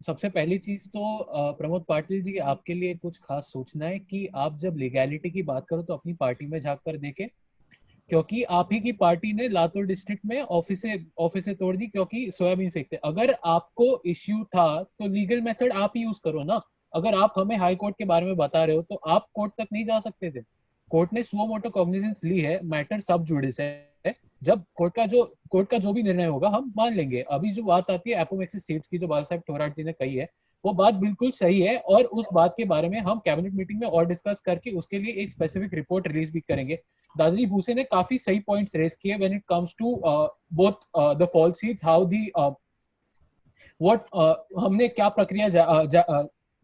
सबसे पहली चीज तो प्रमोद पाटिल जी, आपके लिए कुछ खास सोचना है कि आप जब लीगैलिटी की बात करो तो अपनी पार्टी में झांक कर देखें, क्योंकि आप ही की पार्टी ने लातूर डिस्ट्रिक्ट में ऑफिसे तोड़ दी क्योंकि सोयाबीन फेंकते। अगर आपको इश्यू था तो लीगल मेथड आप ही यूज करो ना। अगर आप हमें हाई कोर्ट के बारे में बता रहे हो तो आप कोर्ट तक नहीं जा सकते थे। कोर्ट ने सुओ मोटो कॉग्निजेंस ली है, मैटर सब जुडिस है। जब कोर्ट का जो भी निर्णय होगा हम मान लेंगे। अभी जो बात आती है एपोमेक्सिस सीड्स की, जो बाला साहेब थोराट जी ने कही है, वो बात बिल्कुल सही है और उस बात के बारे में हम कैबिनेट मीटिंग में और डिस्कस करके उसके लिए एक स्पेसिफिक रिपोर्ट रिलीज भी करेंगे। दादाजी भूसे ने काफी सही पॉइंट्स रेज किए when it comes to both the fall seeds, how the हमने क्या प्रक्रिया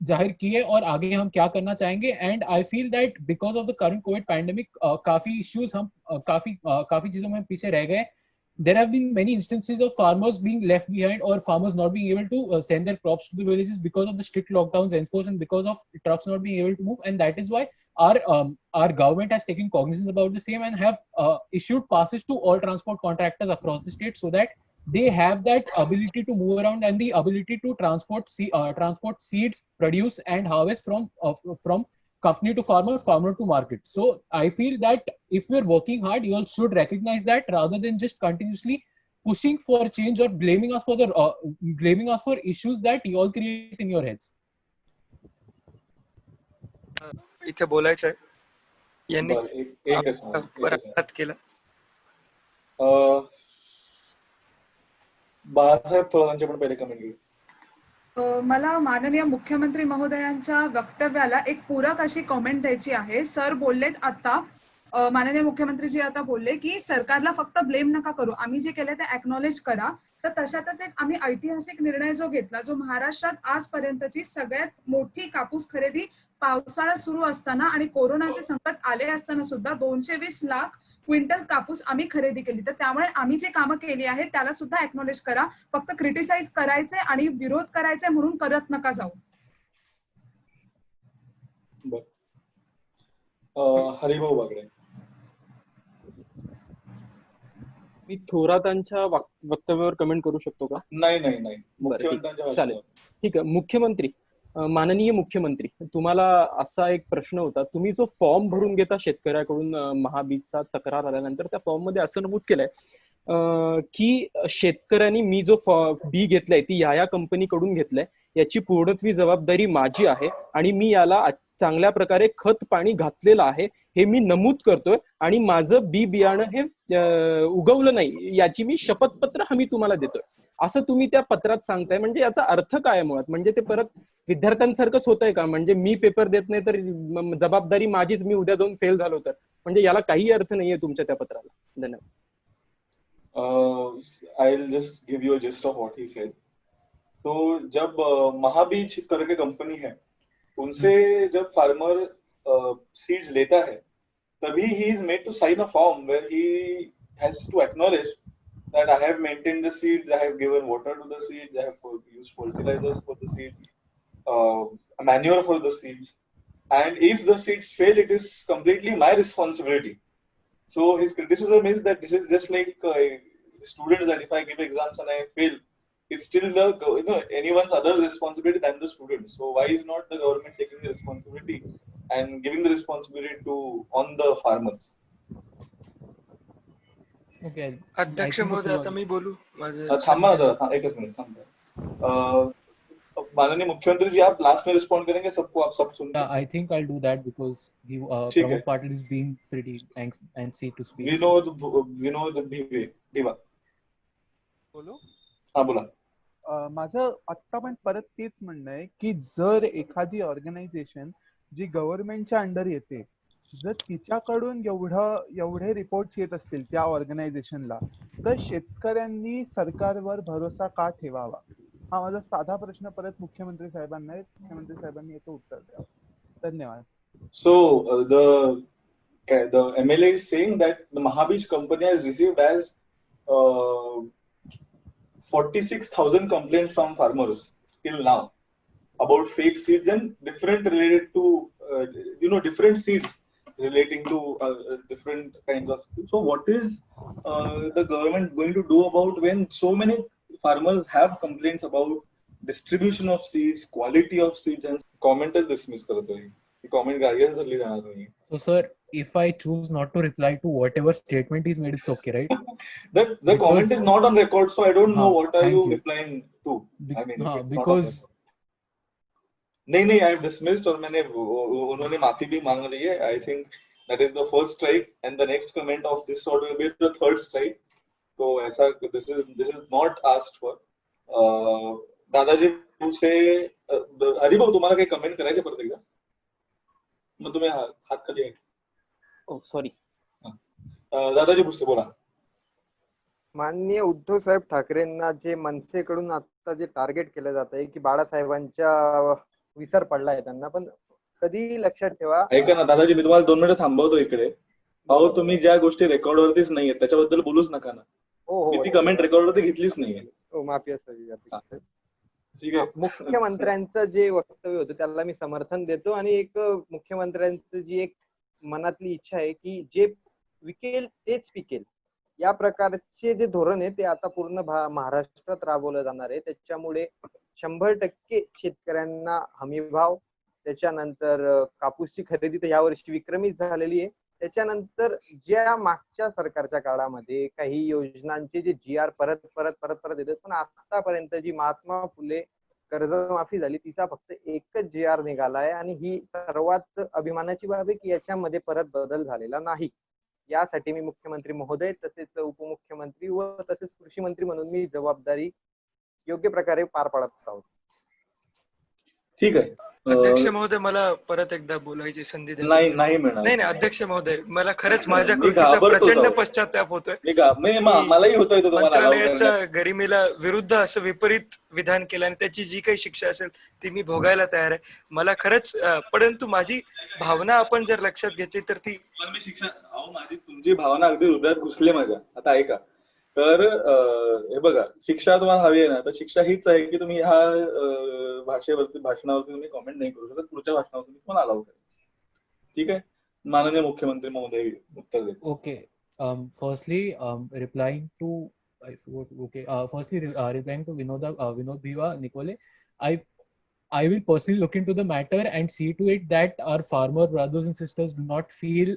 जाहिर की है और आगे हम क्या करना चाहेंगे। And I feel that because of the current COVID pandemic काफी इश्यूज हम काफी चीजों में पीछे रह गए। There have been many instances of farmers being left behind or farmers not being able to send their crops to the villages because of the strict lockdowns enforced and because of trucks not being able to move. And that is why our government has taken cognizance about the same and have issued passes to all transport contractors across the state so that they have that ability to move around and the ability to transport seeds, produce and harvest from company to farmer, farmer to market. So I feel that if we're working hard, you all should recognize that rather than just continuously pushing for change or blaming us for issues that you all create in your heads. इथे बोलायचं आहे यांनी एकच बराच केलं. बाळासाहेब थोरांचे पण पहिले कमेंट घेऊ. मला माननीय मुख्यमंत्री महोदयांच्या वक्तव्याला एक पूरक अशी कॉमेंट द्यायची आहे. सर बोललेत आता, माननीय मुख्यमंत्रीजी आता बोलले की सरकारला फक्त ब्लेम नका करू, आम्ही जे केलं ते एक्नॉलेज करा. तर तशातच एक आम्ही ऐतिहासिक निर्णय जो घेतला, जो महाराष्ट्रात आजपर्यंतची सगळ्यात मोठी कापूस खरेदी पावसाळा सुरू असताना आणि कोरोनाचे संकट आले असताना सुद्धा 220 लाख क्विंटल कापूस आम्ही खरेदी केली. तर त्यामुळे आम्ही जे कामं केली आहेत त्याला सुद्धा एक्नॉलेज करा. फक्त क्रिटिसाइज करायचे आणि विरोध करायचे म्हणून करत नका जाऊ. हरिभाऊ बागडे. मी थोरातांच्या वक्तव्यावर कमेंट करू शकतो का? नाही. चालेल, ठीक आहे. मुख्यमंत्री, माननीय मुख्यमंत्री, तुम्हाला असा एक प्रश्न होता. तुम्ही जो फॉर्म भरून घेता शेतकऱ्याकडून महाबीजचा तक्रार आल्यानंतर, त्या फॉर्म मध्ये असं नमूद केलंय की शेतकऱ्यांनी मी जो बी घेतलाय ती या कंपनीकडून घेतलाय, याची पूर्णत्वी जबाबदारी माझी आहे आणि मी याला चांगल्या प्रकारे खत पाणी घातलेलं आहे हे मी नमूद करतोय आणि माझं बी बियाणं हे उगवलं नाही याची मी शपथपत्र हमी तुम्हाला देतोय, असं तुम्ही त्या पत्रात सांगताय. म्हणजे याचा अर्थ काय मुळात? म्हणजे ते परत विद्यार्थ्यांसारखंच होतंय का? म्हणजे मी पेपर देत नाही तर जबाबदारी माझीच, मी उद्या जाऊन फेल झालो तर? म्हणजे याला काही अर्थ नाहीये तुमच्या त्या पत्राला. धन्यवाद. I'll just give you a gist of what he said. तो जब महाबीज करके कंपनी है, उनसे जब फार्मर सीड्स लेता है तभी he is made to sign a form where he has to acknowledge that I have maintained the seeds, I have given water to the seeds, I have used fertilizers for the seeds, manure for the seeds, and if the seeds fail, it is completely my responsibility. So his criticism is that this is just like students, that if I give exams and I fail, it's still the anyone's other's responsibility than the student. So why is not the government taking the responsibility and giving the responsibility on the farmers? Okay. अध्यक्ष महोदय, आता मी बोलू? थांबा एकच मिनिट थांबा. माननीय मुख्यमंत्री जी, आप लास्ट में रिस्पॉन्ड करेंगे सबको, आप सब सुन? I think I'll do that because Pramod Patil is being pretty antsy to speak. विनोद भिवे. बोलो. हा बोला. माझं आत्ता पण परत तेच म्हणणं आहे की जर एखादी ऑर्गनायझेशन जी गव्हर्नमेंटच्या अंडर येते, जर तिच्याकडून एवढे रिपोर्ट्स येत असतील त्या ऑर्गनायझेशनला, तर शेतकऱ्यांनी सरकारवर भरोसा का ठेवावा? हा माझा साधा प्रश्न परत मुख्यमंत्री साहेबांना आहे. मुख्यमंत्री साहेबांनी याचं उत्तर द्यावं. धन्यवाद. So the MLA is saying that the Mahabij company has received as 46,000 complaints from farmers till now about fake seeds and different related to different seeds relating to different kinds of. So what is the government going to do about when so many farmers have complaints about distribution of seeds, quality of seeds, and comment is dismissed करतोय. Comment गार्डियन धरली जाणार नाही. So sir, if I choose not to reply to whatever statement is made, it's okay, right? The comment is not on record, so I don't know what are you replying to. I mean, because नहीं, I have dismissed और मैंने उन्होंने माफी भी मांग ली है. I think that is the first strike, and the next comment of this sort will be the third strike. तो ऐसा this is not asked for. Dadaji से हरिभाऊ तुम्हाला काही कमेंट करायचे परत एकदा? मग तुम्ही हात खाली आहे. ओ सॉरी. दादाजी भुसे बोला. माननीय उद्धव साहेब ठाकरेंना जे मनसेकडून आता जे टार्गेट केलं जात आहे की बाळासाहेबांच्या विसर पडलाय त्यांना, पण कधी लक्षात ठेवा. ऐका ना दादाजी, मी तुम्हाला 2 मिनिटं थांबवतो इकडे. अहो तुम्ही ज्या गोष्टी रेकॉर्डवरतीच नाहीये त्याच्याबद्दल बोलूच नका ना. मी ती कमेंट रेकॉर्डवरती घेतलीच नाहीये. हो माफी असावी. ठीक आहे. मुख्यमंत्र्यांचं जे वक्तव्य होतं त्याला मी समर्थन देतो, आणि एक मुख्यमंत्र्यांचं जी एक मनातली इच्छा आहे की जे विकेल तेच पिकेल या प्रकारचे जे धोरण आहे ते आता पूर्ण महाराष्ट्रात राबवलं जाणार आहे. त्याच्यामुळे 100% शेतकऱ्यांना हमीभाव, त्याच्यानंतर कापूसची खरेदी तर यावर्षी विक्रमीच झालेली आहे. त्याच्यानंतर ज्या मागच्या सरकारच्या काळामध्ये काही योजनांचे जे GR परत येतात, पण आतापर्यंत जी महात्मा फुले कर्जमाफी झाली तिचा फक्त एकच GR निघालाय, आणि ही सर्वात अभिमानाची बाब आहे की याच्यामध्ये परत बदल झालेला नाही. यासाठी मी मुख्यमंत्री महोदय, तसेच उपमुख्यमंत्री व तसेच कृषी मंत्री म्हणून मी जबाबदारी योग्य प्रकारे पार पाडत आहोत. ठीक आहे. अध्यक्ष महोदय, मला परत एकदा बोलायची संधी द्या. नाही मिळणार. नाही अध्यक्ष महोदय, मला खरंच माझ्या कृतीचा प्रचंड पश्चाताप होतोय. मलाही होतोय. मंत्रालयाच्या गरिमेला विरुद्ध असं विपरीत विधान केलं, आणि त्याची जी काही शिक्षा असेल ती मी भोगायला तयार आहे. मला खरंच, परंतु माझी भावना आपण जर लक्षात घेतली तर ती शिक्षा, माझी तुमची भावना अगदी हृदयात घुसले माझ्या. आता ऐका, तर हे बघा, शिक्षा तुम्हाला हवी आहे ना, तर शिक्षा हीच आहे की तुम्ही ह्या भाषणावरती तुम्ही कॉमेंट नाही करू शकत. पुढच्या भाषणावरती तुम्हाला अलाउ करेल. ठीक आहे. माननीय मुख्यमंत्री महोदय उत्तर देतील. Okay. Firstly, replying to Vinod Bhiva Nicole, I will personally look into the matter and see to it that our farmer brothers and sisters do not feel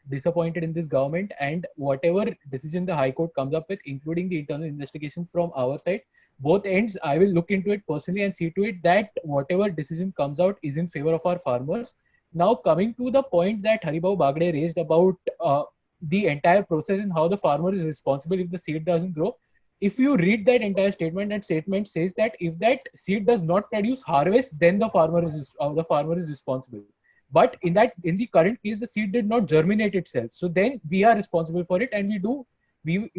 disappointed in this government, and whatever decision the High Court comes up with, including the internal investigation from our side, both ends, I will look into it personally and see to it that whatever decision comes out is in favor of our farmers. Now, coming to the point that Haribhau Bagde raised about the entire process and how the farmer is responsible if the seed doesn't grow. If you read that entire statement, that statement says that if that seed does not produce harvest, then the farmer is responsible. But in the current case, the seed did not germinate itself. So then we are responsible for it, and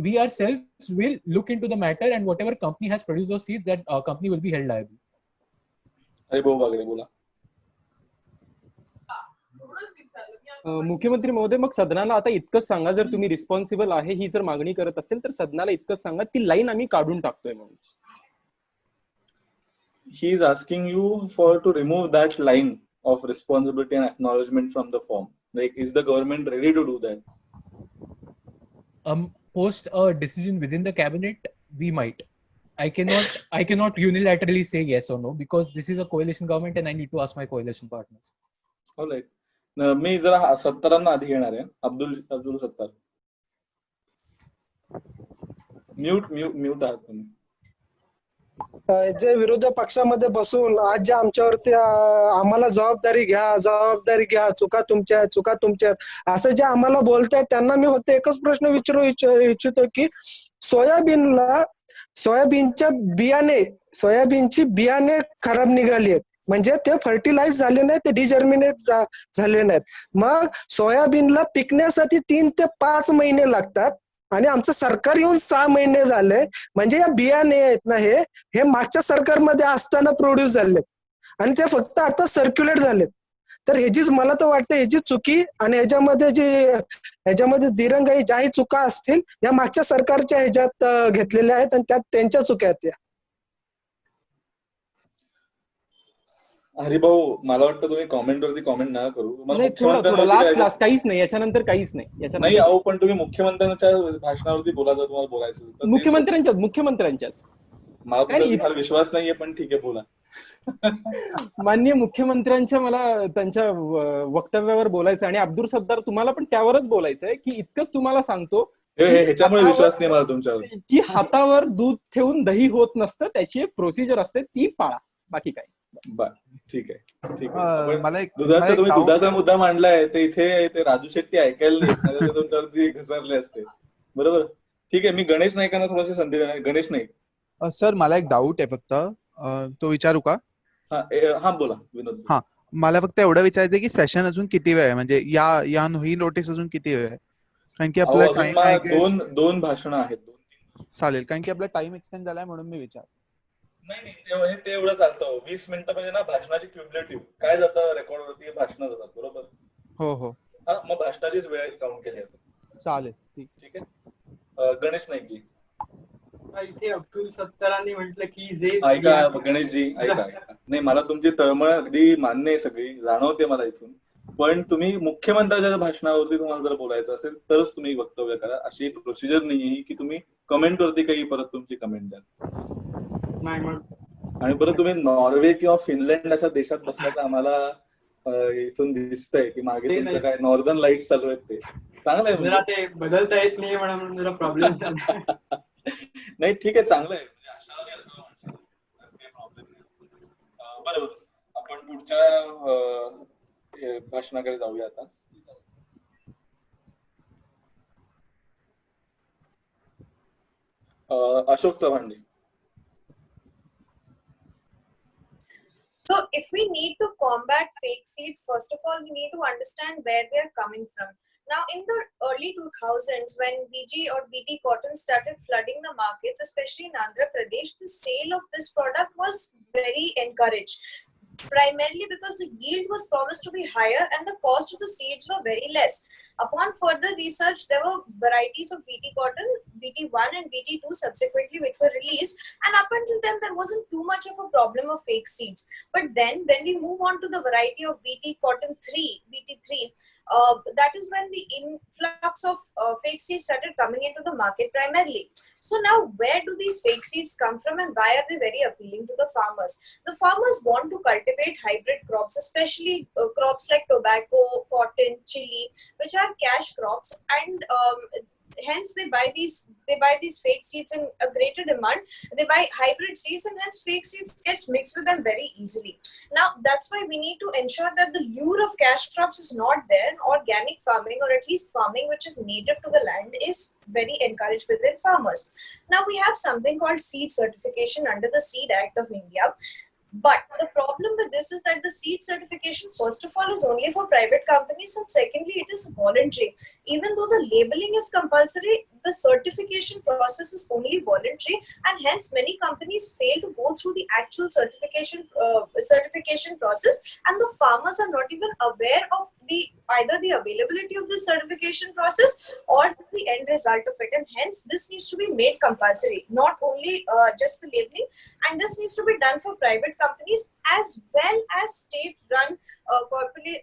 we ourselves will look into the matter, and whatever company has produced those seeds, that company will be held liable. Haribhau Bagade बोला. मुख्यमंत्री महोदय, मग सदनाला आता इतकंच सांगा, जर तुम्ही रिस्पॉन्सिबल आहे ही जर मागणी करत असेल तर सदनाला इतकंच सांगा, ती लाईन आम्ही काढून टाकतोय म्हणून. He is asking you to remove that line of responsibility and acknowledgement from the form. Like, is the government ready to do that? Post a decision within the cabinet, we might. I cannot unilaterally say yes or no, because this is a coalition government and I need to ask my coalition partners. All right. मी जरा सत्तारांना आधी घेणार आहे. अब्दुल सत्तार, म्यूट आहात तुम्ही. जे विरोधी पक्षामध्ये बसून आज जे आमच्यावरती आम्हाला जबाबदारी घ्या, चुका तुमच्या असं जे आम्हाला बोलतायत त्यांना मी फक्त एकच प्रश्न विचारू इच्छितो की सोयाबीनची बियाणे खराब निघाली आहेत, म्हणजे ते फर्टिलाइज झाले नाही, ते डिजर्मिनेट झाले नाहीत. मग सोयाबीनला पिकण्यासाठी 3 ते 5 महिने लागतात, आणि आमचं सरकार येऊन 6 महिने झाले. म्हणजे या बियाणे आहेत ना, हे मागच्या सरकारमध्ये असताना प्रोड्यूस झाले आणि ते फक्त आता सर्क्युलेट झालेत. तर ह्याचीच मला तर वाटतं ह्याची चुकी, आणि ह्याच्यामध्ये दिरंगाई ज्याही चुका असतील या मागच्या सरकारच्या ह्याच्यात घेतलेल्या आहेत, आणि त्यात त्यांच्या चुक्या आहेत. हरिभाऊ, मला वाटतं तुम्ही कॉमेंटवरती कॉमेंट नका करू. लास्ट काहीच नाही, याच्यानंतर काहीच नाही. नाही अहो, पण तुम्ही मुख्यमंत्र्यांच्या भाषणावरती बोला, जर तुम्हाला बोलायचं. मुख्यमंत्र्यांच्याच मला फार विश्वास नाहीये, पण ठीक आहे, बोला. माननीय मुख्यमंत्र्यांच्या मला त्यांच्या वक्तव्यावर बोलायचं, आणि अब्दुल सत्तार तुम्हाला पण त्यावरच बोलायचंय की इतकंच तुम्हाला सांगतो, ह्याच्यामुळे विश्वास नाही मला तुमच्यावर, की हातावर दूध ठेवून दही होत नसतं, त्याची एक प्रोसिजर असते, ती पाळा. बाकी काय. ठीक आहे. तुम्ही दुधाचा मुद्दा मांडलाय, ते इथे ते राजू शेट्टी ऐकायला नाही, तुमच्यावरती घसरले असते. बरोबर. ठीक आहे. मी गणेश नाईकांना थोडीशी संधी देणार. गणेश नाईक सर, मला एक डाऊट आहे फक्त, तो विचारू का? हा बोला विनोद. हा, मला फक्त एवढं विचारायचं की सेशन अजून किती वेळ आहे, म्हणजे या ही नोटीस अजून किती वेळ आहे, कारण की आपला अजून टाइम आहे दोन भाषणं आहेत. चालेल, कारण की आपला टाइम एक्सटेंड झालाय म्हणून मी विचार. नाही ते एवढं चालतं. 20 मिनिटं म्हणजे ना भाषणाची क्युम्युलेटिव्ह काय जातं रेकॉर्डवरती भाषणं जातात बरोबर. हो हा, मग भाषणाचीच वेळ काउंट केली जाते. चालेल, ठीक आहे. गणेश नाईकजी. इथे अब्दुल सत्तारांनी म्हटलं की जे ऐका गणेशजी ऐका. नाही, मला तुमची तळमळ अगदी मान्य आहे, सगळी जाणवते मला इथून. पण तुम्ही मुख्यमंत्र्यांच्या भाषणावरती तुम्हाला जर बोलायचं असेल तरच तुम्ही वक्तव्य करा. अशी प्रोसिजर नाही की तुम्ही कमेंट वरती काही परत तुमची कमेंट द्या. आणि परत तुम्ही नॉर्वे किंवा फिनलँड अशा देशात बसल्याचं आम्हाला इथून दिसतंय की मागे तुमचं काय नॉर्दर्न लाईट चालू आहेत. ते चांगलं आहे. जरा ते बदलता येत नाही म्हणून जरा प्रॉब्लेम नाही ठीक आहे, चांगलं आहे. बरोबर, आपण पुढच्या भाषणाकडे जाऊया आता. Ashok Chavan. So if we need to combat fake seeds, first of all, we need to understand where they are coming from. Now, in the early 2000s, when BG or BT cotton started flooding the markets, especially in Andhra Pradesh, the sale of this product was very encouraged. Primarily because the yield was promised to be higher and the cost of the seeds were very less. Upon further research, there were varieties of BT cotton, BT1 and BT2 subsequently which were released, and up until then there wasn't too much of a problem of fake seeds. But then when we move on to the variety of BT cotton 3, BT3, that is when the influx of fake seeds started coming into the market primarily. So now where do these fake seeds come from and why are they very appealing to the farmers? The farmers want to cultivate hybrid crops, especially crops like tobacco, cotton, chili, which are cash crops, and hence they buy these fake seeds in a greater demand. They buy hybrid seeds and hence fake seeds gets mixed with them very easily. Now that's why we need to ensure that the lure of cash crops is not there. Organic farming, or at least farming which is native to the land, is very encouraged within farmers. Now we have something called seed certification under the Seed Act of India. But the problem with this is that the seed certification, first of all, is only for private companies, and secondly, it is voluntary. Even though the labeling is compulsory, the certification process is only voluntary, and hence many companies fail to go through the actual certification process, and the farmers are not even aware of either the availability of the certification process or the end result of it, and hence this needs to be made compulsory, not only just the labeling, and this needs to be done for private companies as well as state-run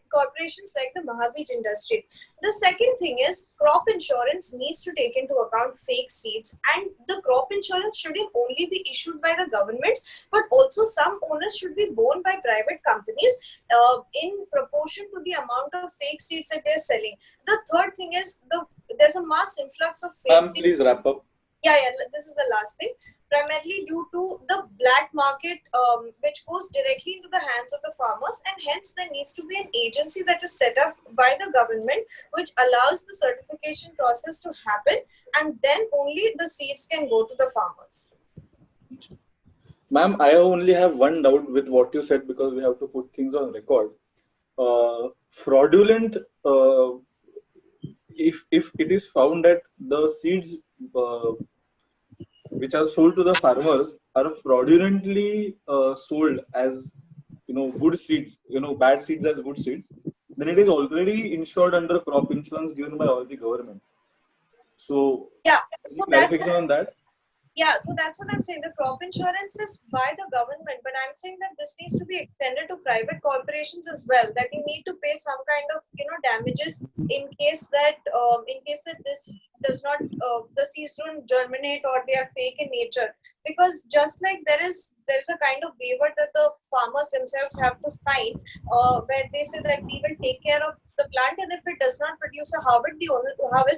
corporations like the Mahabij industry. The second thing is crop insurance needs to take into account fake seeds, and the crop insurance shouldn't only be issued by the governments, but also some owners should be borne by private companies in proportion to the amount of fake seeds that they're selling. The third thing is there's a mass influx of fake seeds. Please wrap up. Yeah, this is the last thing. Primarily due to the black market, which goes directly into the hands of the farmers, and hence there needs to be an agency that is set up by the government which allows the certification process to happen, and then only the seeds can go to the farmers. Ma'am, I only have one doubt with what you said, because we have to put things on record. Fraudulent, if it is found that the seeds which are sold to the farmers are fraudulently sold as good seeds, bad seeds as good seeds, then it is already insured under crop insurance given by all the government. So clarification on that. Yeah, so that's what I'm saying. The crop insurance is by the government, but I'm saying that this needs to be extended to private corporations as well. That you need to pay some kind of damages in case that this does not the seeds don't germinate or they are fake in nature. Because just like there's a kind of waiver that the farmers themselves have to sign, where they say that we will take care of the plant, and if it does not produce a harvest,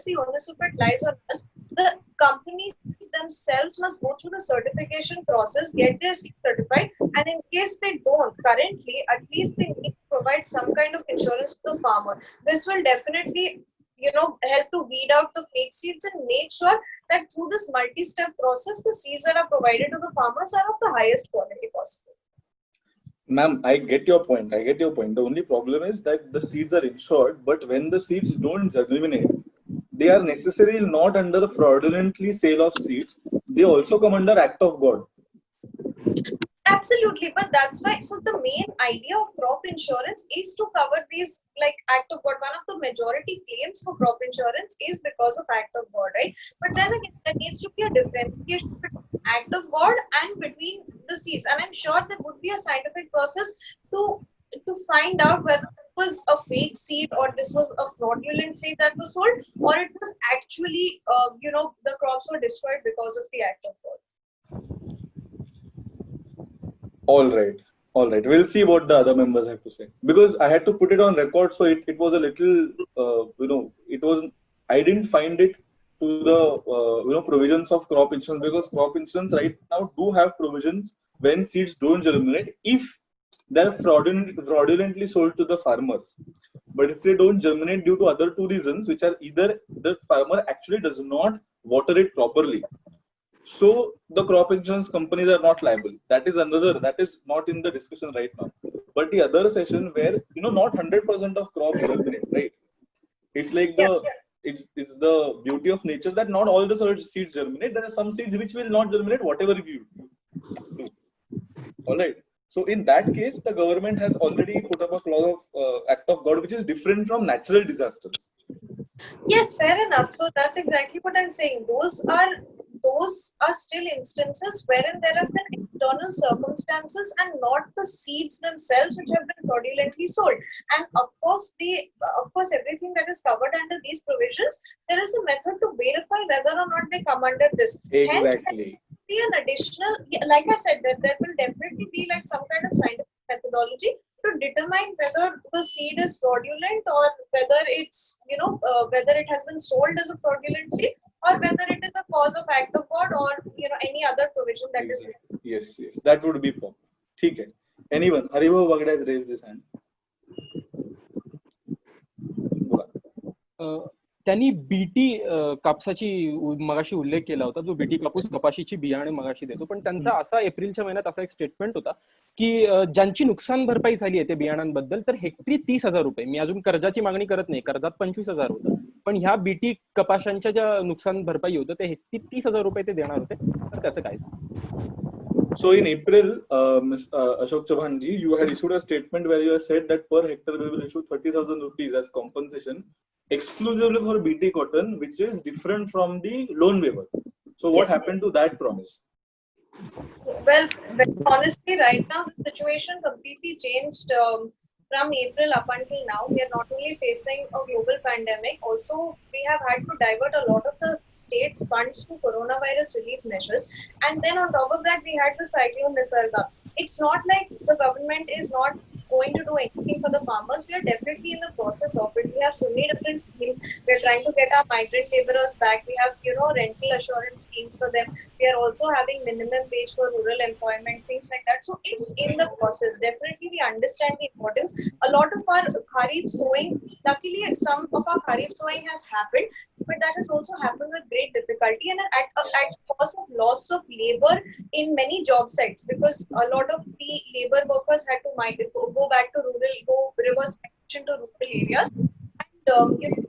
the onus of it lies on us. The companies themselves must go through the certification process, get their seed certified, and in case they don't currently, at least they need to provide some kind of insurance to the farmer. This will definitely help to weed out the fake seeds and make sure that through this multi-step process, the seeds that are provided to the farmers are of the highest quality possible. Ma'am, I get your point. The only problem is that the seeds are insured, but when the seeds don't germinate, they are necessarily not under the fraudulently sale of seeds. They also come under act of God. Absolutely, but that's why. So the main idea of crop insurance is to cover these like act of God. One of the majority claims for crop insurance is because of act of God, right? But then again, there needs to be a differentiation between act of God and between the seeds. And I'm sure there would be a scientific process to find out whether it was a fake seed or this was a fraudulent seed that was sold, or it was actually, the crops were destroyed because of the act of God. All right. We'll see what the other members have to say, because I had to put it on record, so it was a little, I didn't find it to the provisions of crop insurance, because crop insurance right now do have provisions when seeds don't germinate if they're fraudulently sold to the farmers. But if they don't germinate due to other two reasons, which are either the farmer actually does not water it properly, so the crop insurance companies are not liable. That is not in the discussion right now. But the other session where not 100% of crops germinate, right? It's like it's the beauty of nature that not all the seeds germinate. There are some seeds which will not germinate whatever you do. All right. So in that case, the government has already put up a clause of act of God, which is different from natural disasters. Yes, fair enough. So that's exactly what I'm saying. Those are still instances wherein there have been external circumstances and not the seeds themselves which have been fraudulently sold. And of course, everything that is covered under these provisions, there is a method to verify whether or not they come under this. Exactly. Hence, be an additional, like I said, there will definitely be like some kind of scientific methodology to determine whether the seed is fraudulent or whether it's whether it has been sold as a fraudulent seed, or whether it is a cause of act of God or any other provision that is there. Yes, that would be proper. Okay. Anyone? Haribhav Bagde has raised his hand. त्यांनी बीटी कापसाची मगाशी उल्लेख केला होता, जो बीटी कापूस कपाशीची बियाणे मगाशी देतो, पण त्यांचा असा एप्रिलच्या महिन्यात असा एक स्टेटमेंट होता की ज्यांची नुकसान भरपाई झाली आहे त्या बियाणांबद्दल तर हेक्टरी 30,000 रुपये. मी अजून कर्जाची मागणी करत नाही, कर्जात 25,000 होतं, पण ह्या बीटी कपाशांच्या ज्या नुकसान भरपाई होतं ते हेक्टरी 30,000 रुपये ते देणार होते. तर त्याचं काय? So in April, Ashok Chauhanji, you had issued a statement where you had said that per hectare we will issue 30,000 rupees as compensation exclusively for BT cotton, which is different from the loan waiver. So what happened to that promise? Well, honestly, right now the situation completely changed from April up until now. We are not only facing a global pandemic, also we have had to divert a lot of the state's funds to coronavirus relief measures. And then on top of that, we had the cyclone Nisarga. It's not like the government is not going to do anything for the farmers. We are definitely in the process of it. We have so many different schemes. We are trying to get our migrant laborers back. We have, rental assurance schemes for them. We are also having minimum wage for rural employment, things like that. So it's in the process. Definitely we understand the importance. A lot of our Kharif sowing, luckily some of our Kharif sowing has happened, but that has also happened with great difficulty and at cost of loss of labor in many job sites, because a lot of the labor workers had to migrate, go back to reverse migration to rural areas and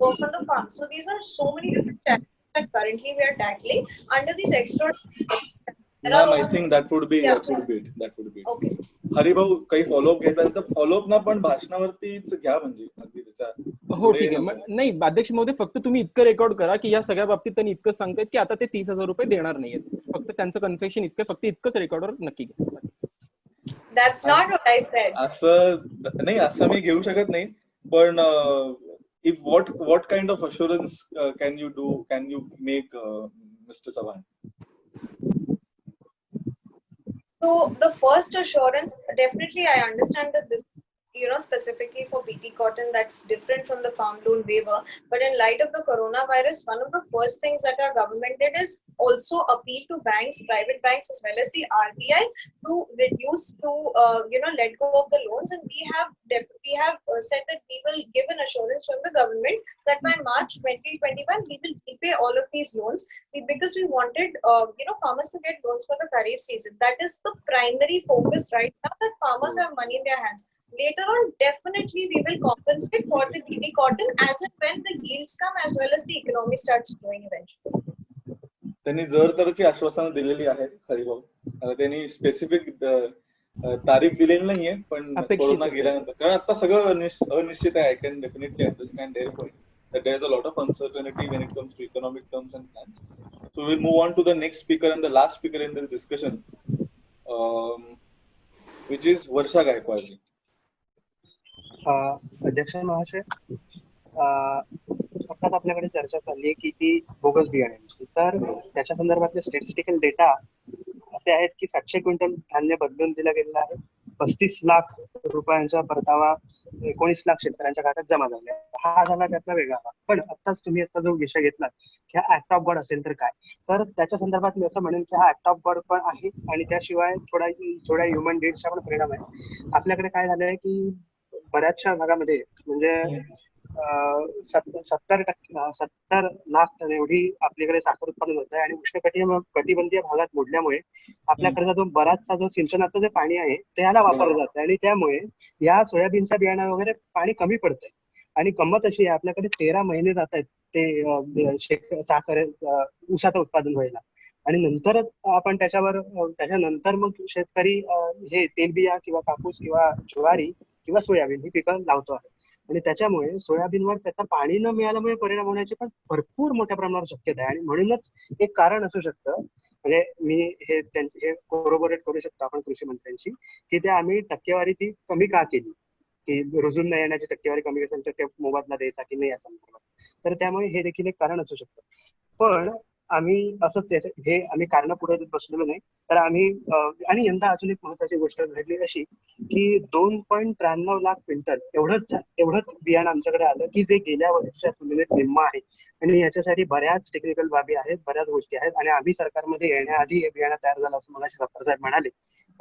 work on the farm. So these are so many different challenges that currently we are tackling under these extra. Ma'am, I think that would be it. Okay. Haribhau काही फॉलोअप घ्यायचा तर फॉलोअप ना पण भाषणावरतीच घ्या, म्हणजे अगदी त्याच्या. हो ठीक आहे. नाही अध्यक्ष महोदय, फक्त तुम्ही इतकं रेकॉर्ड करा की या सगळ्या बाबतीत त्यांनी इतकं सांगतायत की आता ते 30,000 रुपये देणार नाहीयेत. फक्त त्यांचं कन्फेशन इतकं, फक्त इतकंच रेकॉर्डवर नक्की घ्या. That's not what I said. असं मी घेऊ शकत नाही, पण if what kind of assurance can you make, Mr. Chavan? So the first assurance, definitely I understand that this, specifically for BT cotton, that's different from the farm loan waiver. But in light of the coronavirus, one of the first things that our government did is also appeal to banks, private banks as well as the RBI to reduce, to let go of the loans, and we have said that we will give an assurance from the government that by March 2021 we will repay all of these loans, because we wanted farmers to get loans for the Kharif season. That is the primary focus right now, that farmers have money in their hands. Later on, definitely we will compensate for the DB cotton as and when the yields come, as well as the economy starts growing eventually. त्यांनी जर तरची आश्वासनं दिलेली आहेत हरिभाऊ. त्यांनी स्पेसिफिक तारीख दिलेली नाहीये, पण कोरोना गेल्यानंतर, कारण आता सगळं अनिश्चित आहे. I can definitely understand their point that there is a lot of uncertainty when it comes to economic terms and plans. So we'll move on to the next speaker and the last speaker in this discussion, which is Varsha Gaikwad. अध्यक्ष महाशय, आत्ताच आपल्याकडे चर्चा चालली की ती बोगस बियाण्यांची, तर त्याच्या संदर्भातले स्टॅटिस्टिकल डेटा असे आहेत की 700 क्विंटल धान्य बदलून दिलं गेलेलं आहे. 35 लाख रुपयांचा परतावा 19 लाख शेतकऱ्यांच्या खात्यात जमा झाला. हा झाला त्यातला वेगळा भाग. पण आत्ताच तुम्ही आता जो विषय घेतला की हा ऍक्ट ऑफ गॉड असेल तर काय, तर त्याच्या संदर्भात मी असं म्हणेन की हा ऍक्ट ऑफ गॉड पण आहे, आणि त्याशिवाय थोडा ह्युमन डेट्सचा पण परिणाम आहे. आपल्याकडे काय झालंय की बऱ्याचशा भागामध्ये म्हणजे 70 लाख टन एवढी आपल्याकडे साखर उत्पादन होत आहे, आणि उष्णकटिबंधीय भागात मोडल्यामुळे आपल्याकडे जो बराचसा जो सिंचनाचं जे पाणी आहे त्याला वापरलं जातं, आणि त्यामुळे या सोयाबीनच्या बियाणं वगैरे पाणी कमी पडतंय. आणि गंमत अशी आहे, आपल्याकडे 13 महिने जात आहेत ते साखर ऊसाचं उत्पादन व्हायला, आणि नंतर आपण त्याच्यानंतर मग शेतकरी हे तेलबिया किंवा कापूस किंवा ज्वारी किंवा सोयाबीन ही पिकं लावतो आहे. आणि त्याच्यामुळे सोयाबीनवर त्याचा पाणी न मिळाल्यामुळे परिणाम होण्याची पण भरपूर मोठ्या प्रमाणावर शक्यता आहे. आणि म्हणूनच एक कारण असू शकतं, म्हणजे मी हे कोरोबोरेट करू शकतो आपण कृषी मंत्र्यांशी, की ते आम्ही टक्केवारी ती कमी का केली, की रुजून न येण्याची टक्केवारी कमी असेल मोबदला द्यायचा की नाही या संदर्भात. तर त्यामुळे हे देखील एक कारण असू शकतं. पण आम्ही असंच हे आम्ही कारण पुढे बसलेलो नाही, तर आम्ही आणि यंदा अजून एक महत्वाची गोष्ट घडली अशी की 2.93 लाख क्विंटल एवढंच बियाणं आमच्याकडे आलं, की जे गेल्या वर्षाच्या तुलनेत निम्म आहे. आणि याच्यासाठी बऱ्याच टेक्निकल बाबी आहेत, बऱ्याच गोष्टी आहेत, आणि आम्ही सरकारमध्ये येण्याआधी हे बियाणं तयार झालं असं मला सफर साहेब म्हणाले,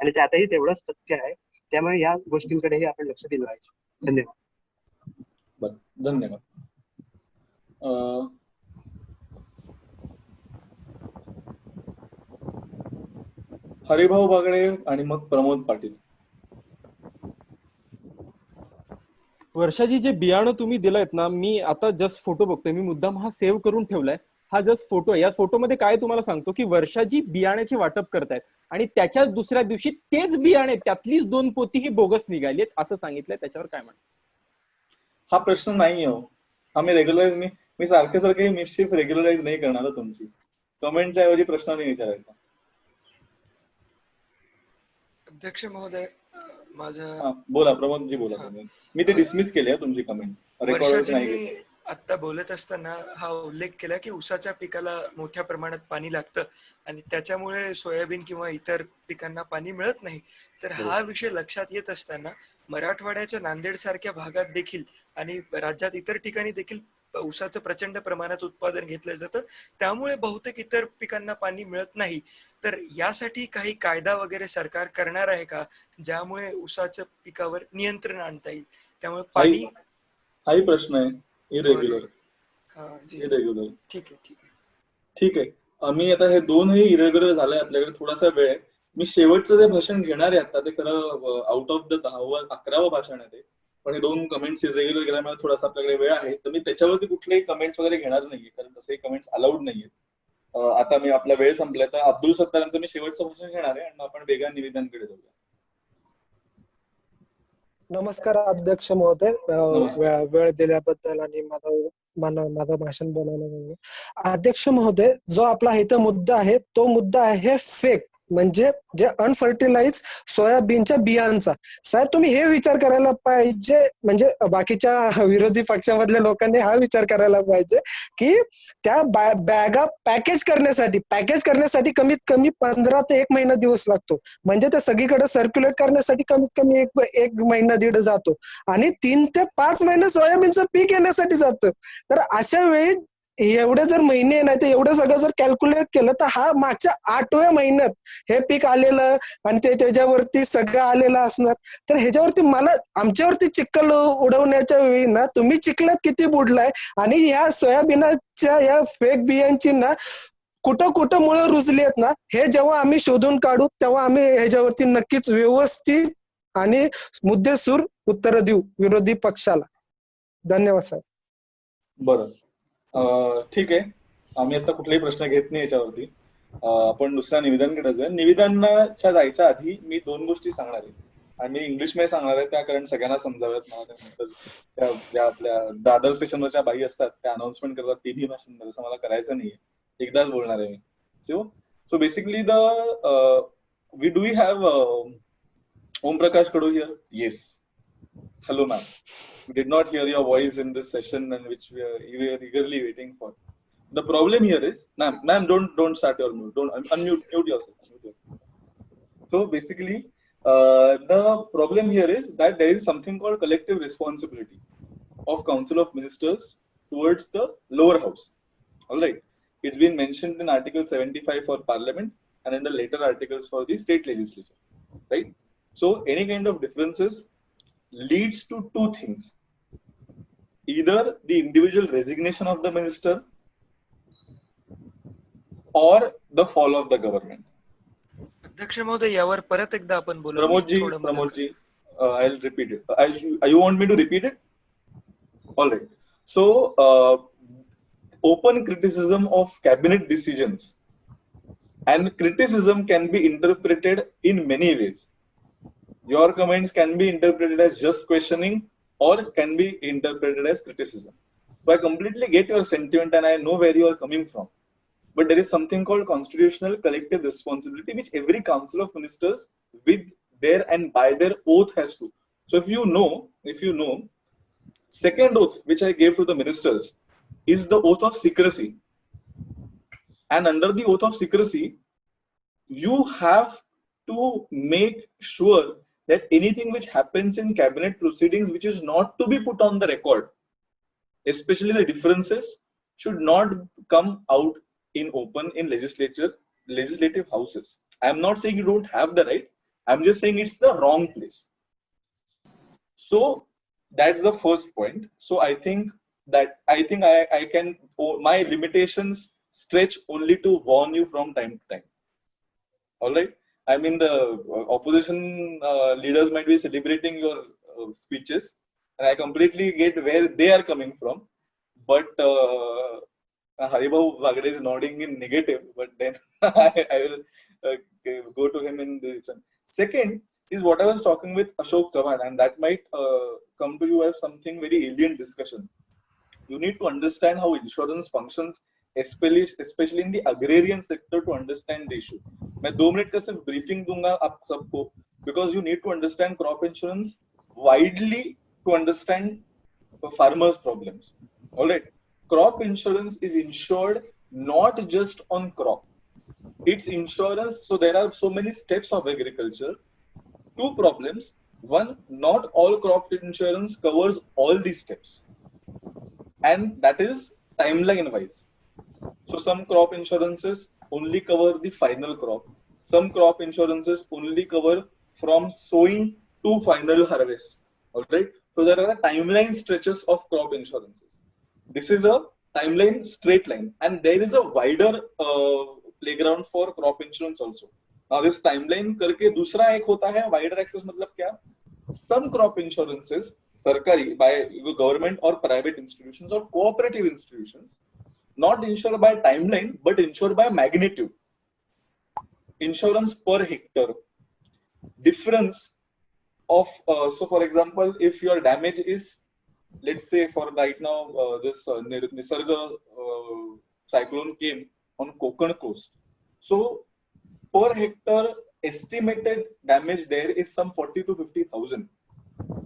आणि त्यातही तेवढंच तथ्य आहे. त्यामुळे या गोष्टींकडेही आपण लक्ष दिलं पाहिजे. धन्यवाद. धन्यवाद. हरिभाऊ बागडे आणि मग प्रमोद पाटील. वर्षाची जे बियाणं तुम्ही दिलंयत ना, मी आता जस्ट फोटो बघतोय, मी मुद्दाम हा सेव्ह करून ठेवलाय. हा जस्ट फोटो आहे. या फोटोमध्ये काय तुम्हाला सांगतो की वर्षाची बियाण्याची वाटप करतायत, आणि त्याच्याच दुसऱ्या दिवशी तेच बियाणे त्यातलीच 2 पोती ही बोगस निघालीत असं सांगितलंय. त्याच्यावर काय म्हणतात? हा प्रश्न नाही हो. आम्ही रेग्युलराइज मी सारखे मिस्चिफ रेग्युलराइज नाही करणार तुमची. कमेंटच्या ऐवजी प्रश्न नाही विचारायचा. अध्यक्ष महोदय, माझं बोला प्रमोदजी, बोला तुम्ही. मी ते डिसमिस केले तुमची कमेंट. वर्षाजींनी आता बोलत असताना हा उल्लेख केला की ऊसाच्या पिकाला मोठ्या प्रमाणात पाणी लागतं आणि त्याच्यामुळे सोयाबीन किंवा इतर पिकांना पाणी मिळत नाही. तर हा विषय लक्षात येत असताना मराठवाड्याच्या नांदेड सारख्या भागात देखील आणि राज्यात इतर ठिकाणी देखील ऊसाचं प्रचंड प्रमाणात उत्पादन घेतलं जातं, त्यामुळे बहुतेक इतर पिकांना पाणी मिळत नाही. तर यासाठी काही कायदा वगैरे सरकार करणार आहे का, ज्यामुळे ऊसाच्या पिकावर नियंत्रण आणता येईल? त्यामुळे पाणी हाही प्रश्न आहे. इरेग्युलर. ठीक आहे. आम्ही आता हे दोनही इरेग्युलर झालंय. आपल्याकडे थोडासा वेळ आहे. मी शेवटचं जे भाषण घेणार आहे आता, ते खरं आउट ऑफ द 11वं भाषण आहे ते, पण हे 2 कमेंट्स इरेग्युलर गेल्यामुळे थोडासा आपल्याकडे वेळ आहे. तर मी त्याच्यावरती कुठलेही कमेंट्स वगैरे घेणार नाहीये, कारण तसेही कमेंट्स अलाउड नाहीये. आता मी आपला वेळ संपलाय, तर अब्दुल सत्तारांचं मी शेवटचं भाषण घेणार आहे आणि आपण वेगळ्या निवेदनाकडे जाऊया. नमस्कार अध्यक्ष महोदय, वेळ दिल्याबद्दल आणि माझं भाषण बोलायला. अध्यक्ष महोदय, जो आपला इथं मुद्दा आहे तो मुद्दा आहे फेक, म्हणजे जे अनफर्टिलाइज सोयाबीनच्या बियांचा. साहेब, तुम्ही हे विचार करायला पाहिजे, म्हणजे बाकीच्या विरोधी पक्षामधल्या लोकांनी हा विचार करायला पाहिजे की त्या बॅगा पॅकेज करण्यासाठी कमीत कमी 15 ते 1 महिना दिवस लागतो. म्हणजे ते सगळीकडे सर्क्युलेट करण्यासाठी कमीत कमी एक महिना दीड जातो, आणि 3 ते 5 महिने सोयाबीनचं पीक येण्यासाठी जातं. तर अशा वेळी एवढे जर महिने नाही तर एवढं सगळं जर कॅल्क्युलेट केलं तर हा मागच्या 8व्या महिन्यात हे पीक आलेलं आणि ते त्याच्यावरती सगळं आलेलं असणार. तर ह्याच्यावरती मला आमच्यावरती चिखल उडवण्याच्या वेळी ना तुम्ही चिखलात किती बुडलाय आणि ह्या सोयाबीनच्या या फेक बियांची ना कुठं कुठं मुळं रुजली आहेत ना हे जेव्हा आम्ही शोधून काढू तेव्हा आम्ही ह्याच्यावरती नक्कीच व्यवस्थित आणि मुद्देसूद उत्तर देऊ विरोधी पक्षाला. धन्यवाद साहेब. बरं, ठीक आहे. आम्ही आता कुठलाही प्रश्न घेत नाही याच्यावरती. आपण दुसऱ्या निवेदनकडे जाऊया. निवेदनाच्या जायच्या आधी मी 2 गोष्टी सांगणार आहे आणि मी इंग्लिश मध्ये सांगणार आहे त्या कारण सगळ्यांना समजाव्यात मला. त्यानंतर ज्या आपल्या दादर स्टेशनवरच्या बाई असतात त्या अनाउन्समेंट करतात तिन्ही भाषांमध्ये, असं मला करायचं नाहीये, एकदाच बोलणार आहे मी. So basically we do have Om Prakash Kadu here? Yes. Hello, ma'am. We did not hear your voice in this session, and which we are eagerly waiting for. The problem here is, ma'am, don't start your mute. Don't mute yourself. So basically, the problem here is that there is something called collective responsibility of Council of Ministers towards the lower house. All right. It's been mentioned in Article 75 for Parliament and in the later articles for the state legislature. Right. So any kind of differences leads to 2 things. Either the individual resignation of the minister or the fall of the government. अध्यक्ष महोदय यावर परत एकदा आपण बोलू. Pramodji, I'll repeat it. You want me to repeat it? All right. So open criticism of cabinet decisions, and criticism can be interpreted in many ways. Your comments can be interpreted as just questioning or can be interpreted as criticism. So I completely get your sentiment and I know where you are coming from. But there is something called constitutional collective responsibility which every council of ministers with their and by their oath has to. So if you know, second oath which I gave to the ministers is the oath of secrecy. And under the oath of secrecy, you have to make sure that anything which happens in cabinet proceedings which is not to be put on the record, especially the differences, should not come out in open in legislative houses. I am not saying you don't have the right. I'm just saying it's the wrong place. So that's the first point. So I think I can, my limitations stretch only to warn you from time to time. All right. I mean, the opposition leaders might be celebrating your speeches, and I completely get where they are coming from. But Haribhav Bagade is nodding in negative, but then I will go to him in the second is what I was talking with Ashok Chavan, and that might come to you as something very alien discussion. You need to understand how insurance functions, especially in the agrarian sector, to understand the issue. मैं 2 मिनट का सिर्फ ब्रीफिंग दूंगा आप सबको, because you need to understand crop insurance widely to understand farmers' problems. All right, crop insurance is insured not just on crop. It's insurance. So there are so many steps of agriculture. 2 problems. One, not all crop insurance covers all these steps, and that is timeline wise. So some crop insurances only cover the final crop. Some crop insurances only cover from sowing to final harvest. All right. So there are timeline stretches of crop insurances. This is a timeline straight line, and there is a wider playground for crop insurance also. Now this timeline करके दूसरा एक होता है wider access. मतलब क्या? Some crop insurances, सरकारी by government or private institutions or cooperative institutions, not insured by timeline but insured by magnitude. Insurance per hectare. Difference of so for example, if your damage is, let's say for right now this Nisarga cyclone came on Konkan coast, so per hectare estimated damage there is some 40 to 50,000.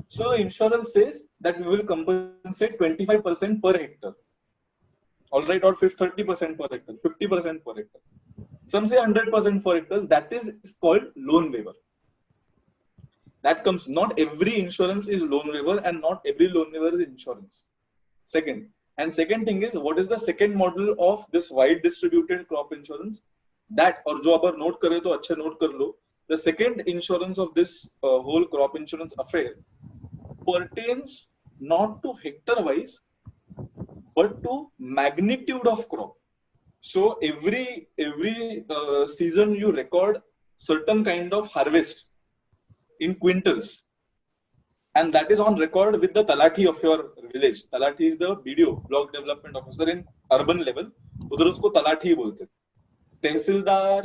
So insurance says that we will compensate 25% per hectare. All right, or 30% per hectare, 50% per hectare. Some say 100% per hectare. That is called loan waiver. That comes, not every insurance is loan waiver and not every loan waiver is insurance. Second, And second thing is, what is the second model of this wide distributed crop insurance? That, और जो अगर note करे तो अच्छे note कर low, the second insurance of this whole crop insurance affair pertains not to hectare wise, but to magnitude of crop. So every season you record certain kind of harvest in quintals. And that is on record with the Talathi of your village. Talathi is the BDO, Block Development Officer in urban level. उधर उसको तलाठी बोलते. तहसीलदार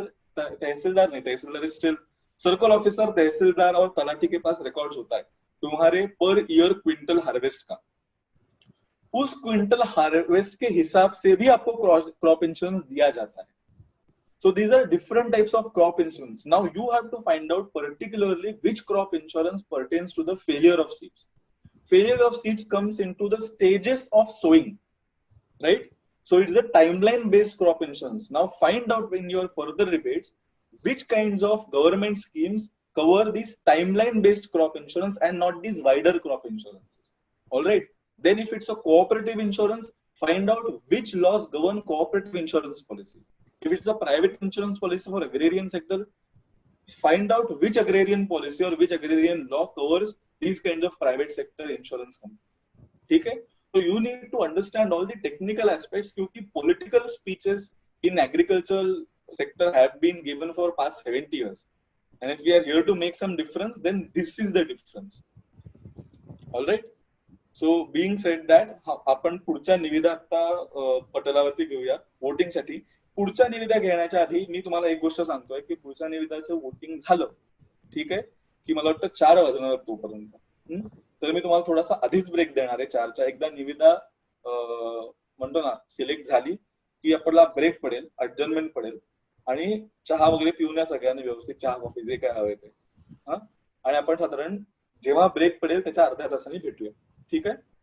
is still सर्कल ऑफिसर, तहसीलदार और तलाठी के पास रिकॉर्ड्स होता है तुम्हारे पर ईयर क्विंटल हार्वेस्ट का. उस क्विंटल हार्वेस्ट के हिसाब से भी आपको क्रॉप इंश्योरेंस दिया जाता है. So these are different types of crop insurance. Now you have to find out particularly which crop insurance pertains to the failure of seeds. Failure of seeds comes into the stages of sowing, right? So it's the timeline based crop insurance. Now find out in your further debates which kinds of government schemes cover these timeline based crop insurance and not these wider crop insurance. All right. Then if it's a cooperative insurance, find out which laws govern cooperative insurance policy. If it's a private insurance policy for agrarian sector, find out which agrarian policy or which agrarian law covers these kinds of private sector insurance companies. Okay? So you need to understand all the technical aspects because political speeches in agricultural sector have been given for past 70 years. And if we are here to make some difference, then this is the difference. All right? So being said that, आपण पुढच्या निविदा आता पटलावरती घेऊया वोटिंग साठी. पुढच्या निविदा घेण्याच्या आधी मी तुम्हाला एक गोष्ट सांगतोय की पुढच्या निविदाचं वोटिंग झालं, ठीक आहे, की मला वाटतं 4 वाजणार तोपर्यंत. तर मी तुम्हाला थोडासा आधीच ब्रेक देणार आहे 4च्या. एकदा निविदा म्हणतो ना सिलेक्ट झाली की आपल्याला ब्रेक पडेल, अडजर्नमेंट पडेल आणि चहा वगैरे पिऊन या सगळ्यांनी व्यवस्थित, चहा कॉफी जे काय हवे ते. आणि आपण साधारण जेव्हा ब्रेक पडेल त्याच्या अर्ध्या तासाने भेटूया, ठीक आहे.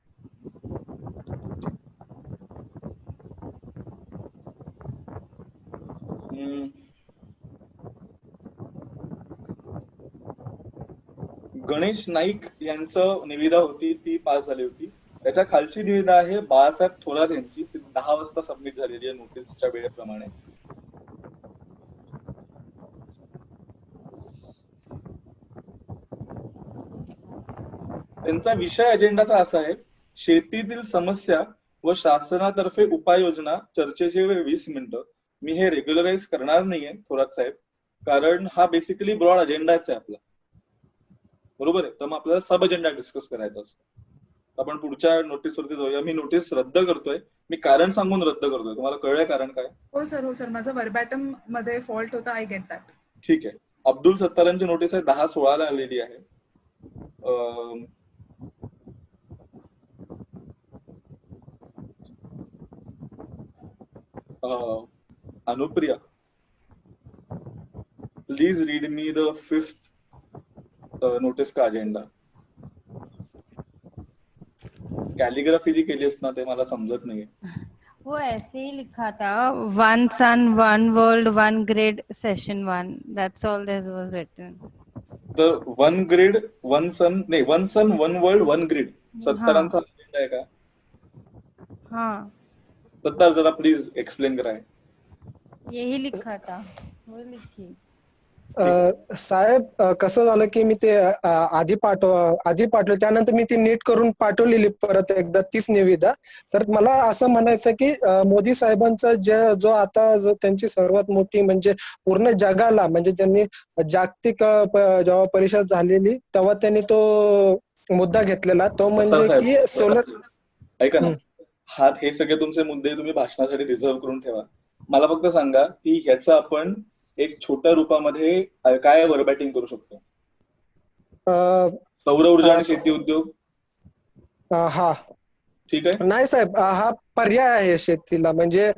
गणेश नाईक यांचं निविदा होती ती पास झाली होती. त्याच्या खालची निविदा आहे बाळासाहेब थोरात यांची, ती 10 वाजता सबमिट झालेली आहे नोटीसच्या वेळेप्रमाणे. त्यांचा विषय अजेंडाचा असा आहे, शेतीतील समस्या व शासनातर्फे उपाययोजना, चर्चेचे वेळ 20 मिनिटं. मी हे रेग्युलराइज करणार नाहीये थोरात साहेब, कारण हा बेसिकली ब्रॉड अजेंडाच आहे आपला, बरोबर आहे. तर मग आपल्याला सब अजेंडा डिस्कस करायचा असतो. आपण पुढच्या नोटीस वरती जाऊया. मी नोटीस रद्द करतोय, मी कारण सांगून रद्द करतोय. तुम्हाला कळलंय कारण काय? हो सर, माझा वर्बॅटम मध्ये फॉल्ट होता, आय गेट दॅट. ठीक आहे. अब्दुल सत्तारांची नोटीस आहे 10/16 ला आलेली आहे. Anupriya, please read me the 5th notice का अजेंडा. कैलिग्राफी जी केली ना ते मला समजत नाही. वो ऐसे ही लिखा था, 1 sun 1 world 1 grade session 1, that's all there was written. तर 1 ग्रेड 1 सन नाही, 1 सन 1 वर्ल्ड 1 ग्रेड सत्तारांचा अजेंडा आहे का? हाँ, सत्तार जरा प्लीज एक्सप्लेन कराय. यही लिखा था, वो लिखी. साहेब कसं झालं की मी ते आधी पाठवलं, त्यानंतर मी ती नीट करून पाठवलेली परत एकदा तीच निविदा. तर मला असं म्हणायचं की मोदी साहेबांचा जो आता त्यांची सर्वात मोठी म्हणजे पूर्ण जगाला, म्हणजे त्यांनी जागतिक जेव्हा परिषद झालेली तेव्हा त्यांनी तो मुद्दा घेतलेला, तो म्हणजे की सोलर. ऐका ना, हे सगळे तुमचे मुद्दे तुम्ही भाषणासाठी रिझर्व्ह करून ठेवा. मला फक्त सांगा की ह्याचं आपण एक छोट्या रूपामध्ये काय वर्बॅटिंग करू शकतो? सौर ऊर्जा आणि शेती उद्योग. हा ठीक आहे. नाही साहेब, हा पर्याय आहे शेतीला, म्हणजे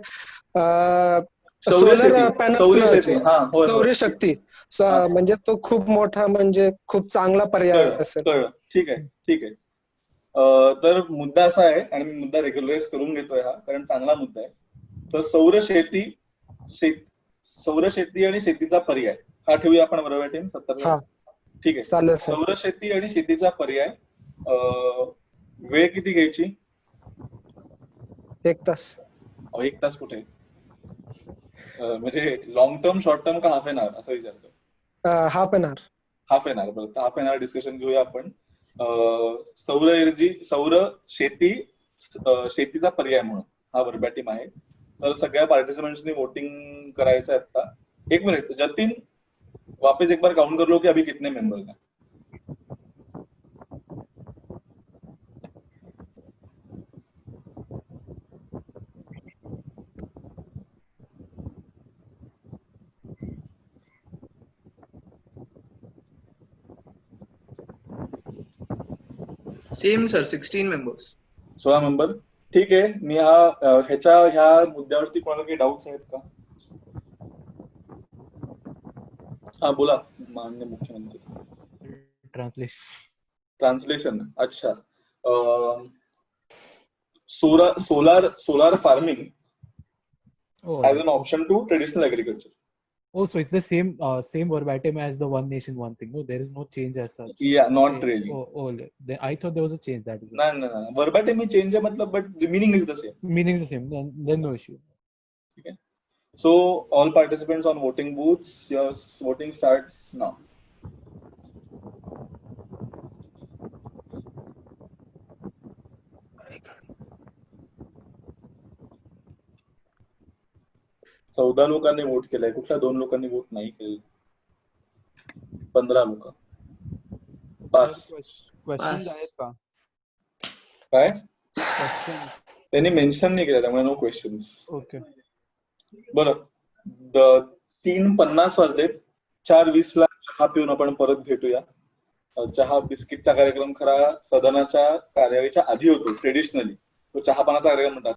सोलर पॅनल, सौर शक्ती, म्हणजे तो खूप मोठा, म्हणजे खूप चांगला पर्याय असेल. ठीक आहे, ठीक आहे. तर मुद्दा असा आहे, आणि मी मुद्दा रेग्युलराइज करून घेतोय हा, कारण चांगला मुद्दा आहे. तर सौर शेती आणि शेतीचा पर्याय हा ठेवूया आपण बरोबर. ठीक आहे, चालेल. सौर शेती आणि शेतीचा पर्याय. वेळ किती घ्यायची? 1 तास. 1 तास कुठे? म्हणजे लॉंग टर्म, शॉर्ट टर्म का हाफ एन आवर असं विचारतो? Half an hour. Half an hour. बरं, हाफ एन आवर डिस्कशन घेऊया आपण. सौर एनर्जी, सौर शेती, शेतीचा पर्याय म्हणून हा वर्बॅटिम आहे. तर सगळ्या पार्टिसिपेंट्सनी वोटिंग करायचं आहे आता. 1 मिनिट जतिन, वापस एक बार काउंट कर लो कि अभी कितने मेंबर्स हैं. Same sir, 16 members. 16 मेंबर. ठीक आहे. मी ह्या मुद्द्यावरती कोणाला काही डाऊट्स आहेत का? हा बोला माननीय मुख्यमंत्री. ट्रान्सलेशन. अच्छा. Solar farming as an option to traditional agriculture. Oh, so it's the same verbatim as the one nation one thing. No, there is no change as such. Yeah, not really. Then I thought there was a change. That is. No. Verbatim he change है मतलब, but the meaning is the same. Meaning is the same. Then no issue. Okay. So all participants on voting booths, your voting starts now. चौदा लोकांनी वोट केलाय. कुठल्या 2 लोकांनी वोट नाही केलं? 15 लोक. पास. क्वेश्चन आहेत का? काय? क्वेश्चन त्यांनी मेन्शन नाही केलं, त्यामुळे नो क्वेश्चन्स. ओके. बरं, 3:50 वाजलेत. 4:20 ला चहा पिऊन आपण परत भेटूया. चहा बिस्किटचा कार्यक्रम खरा सदनाच्या कार्यवाहीच्या आधी होतो ट्रेडिशनली. तो चहापानाचा कार्यक्रम म्हणतात.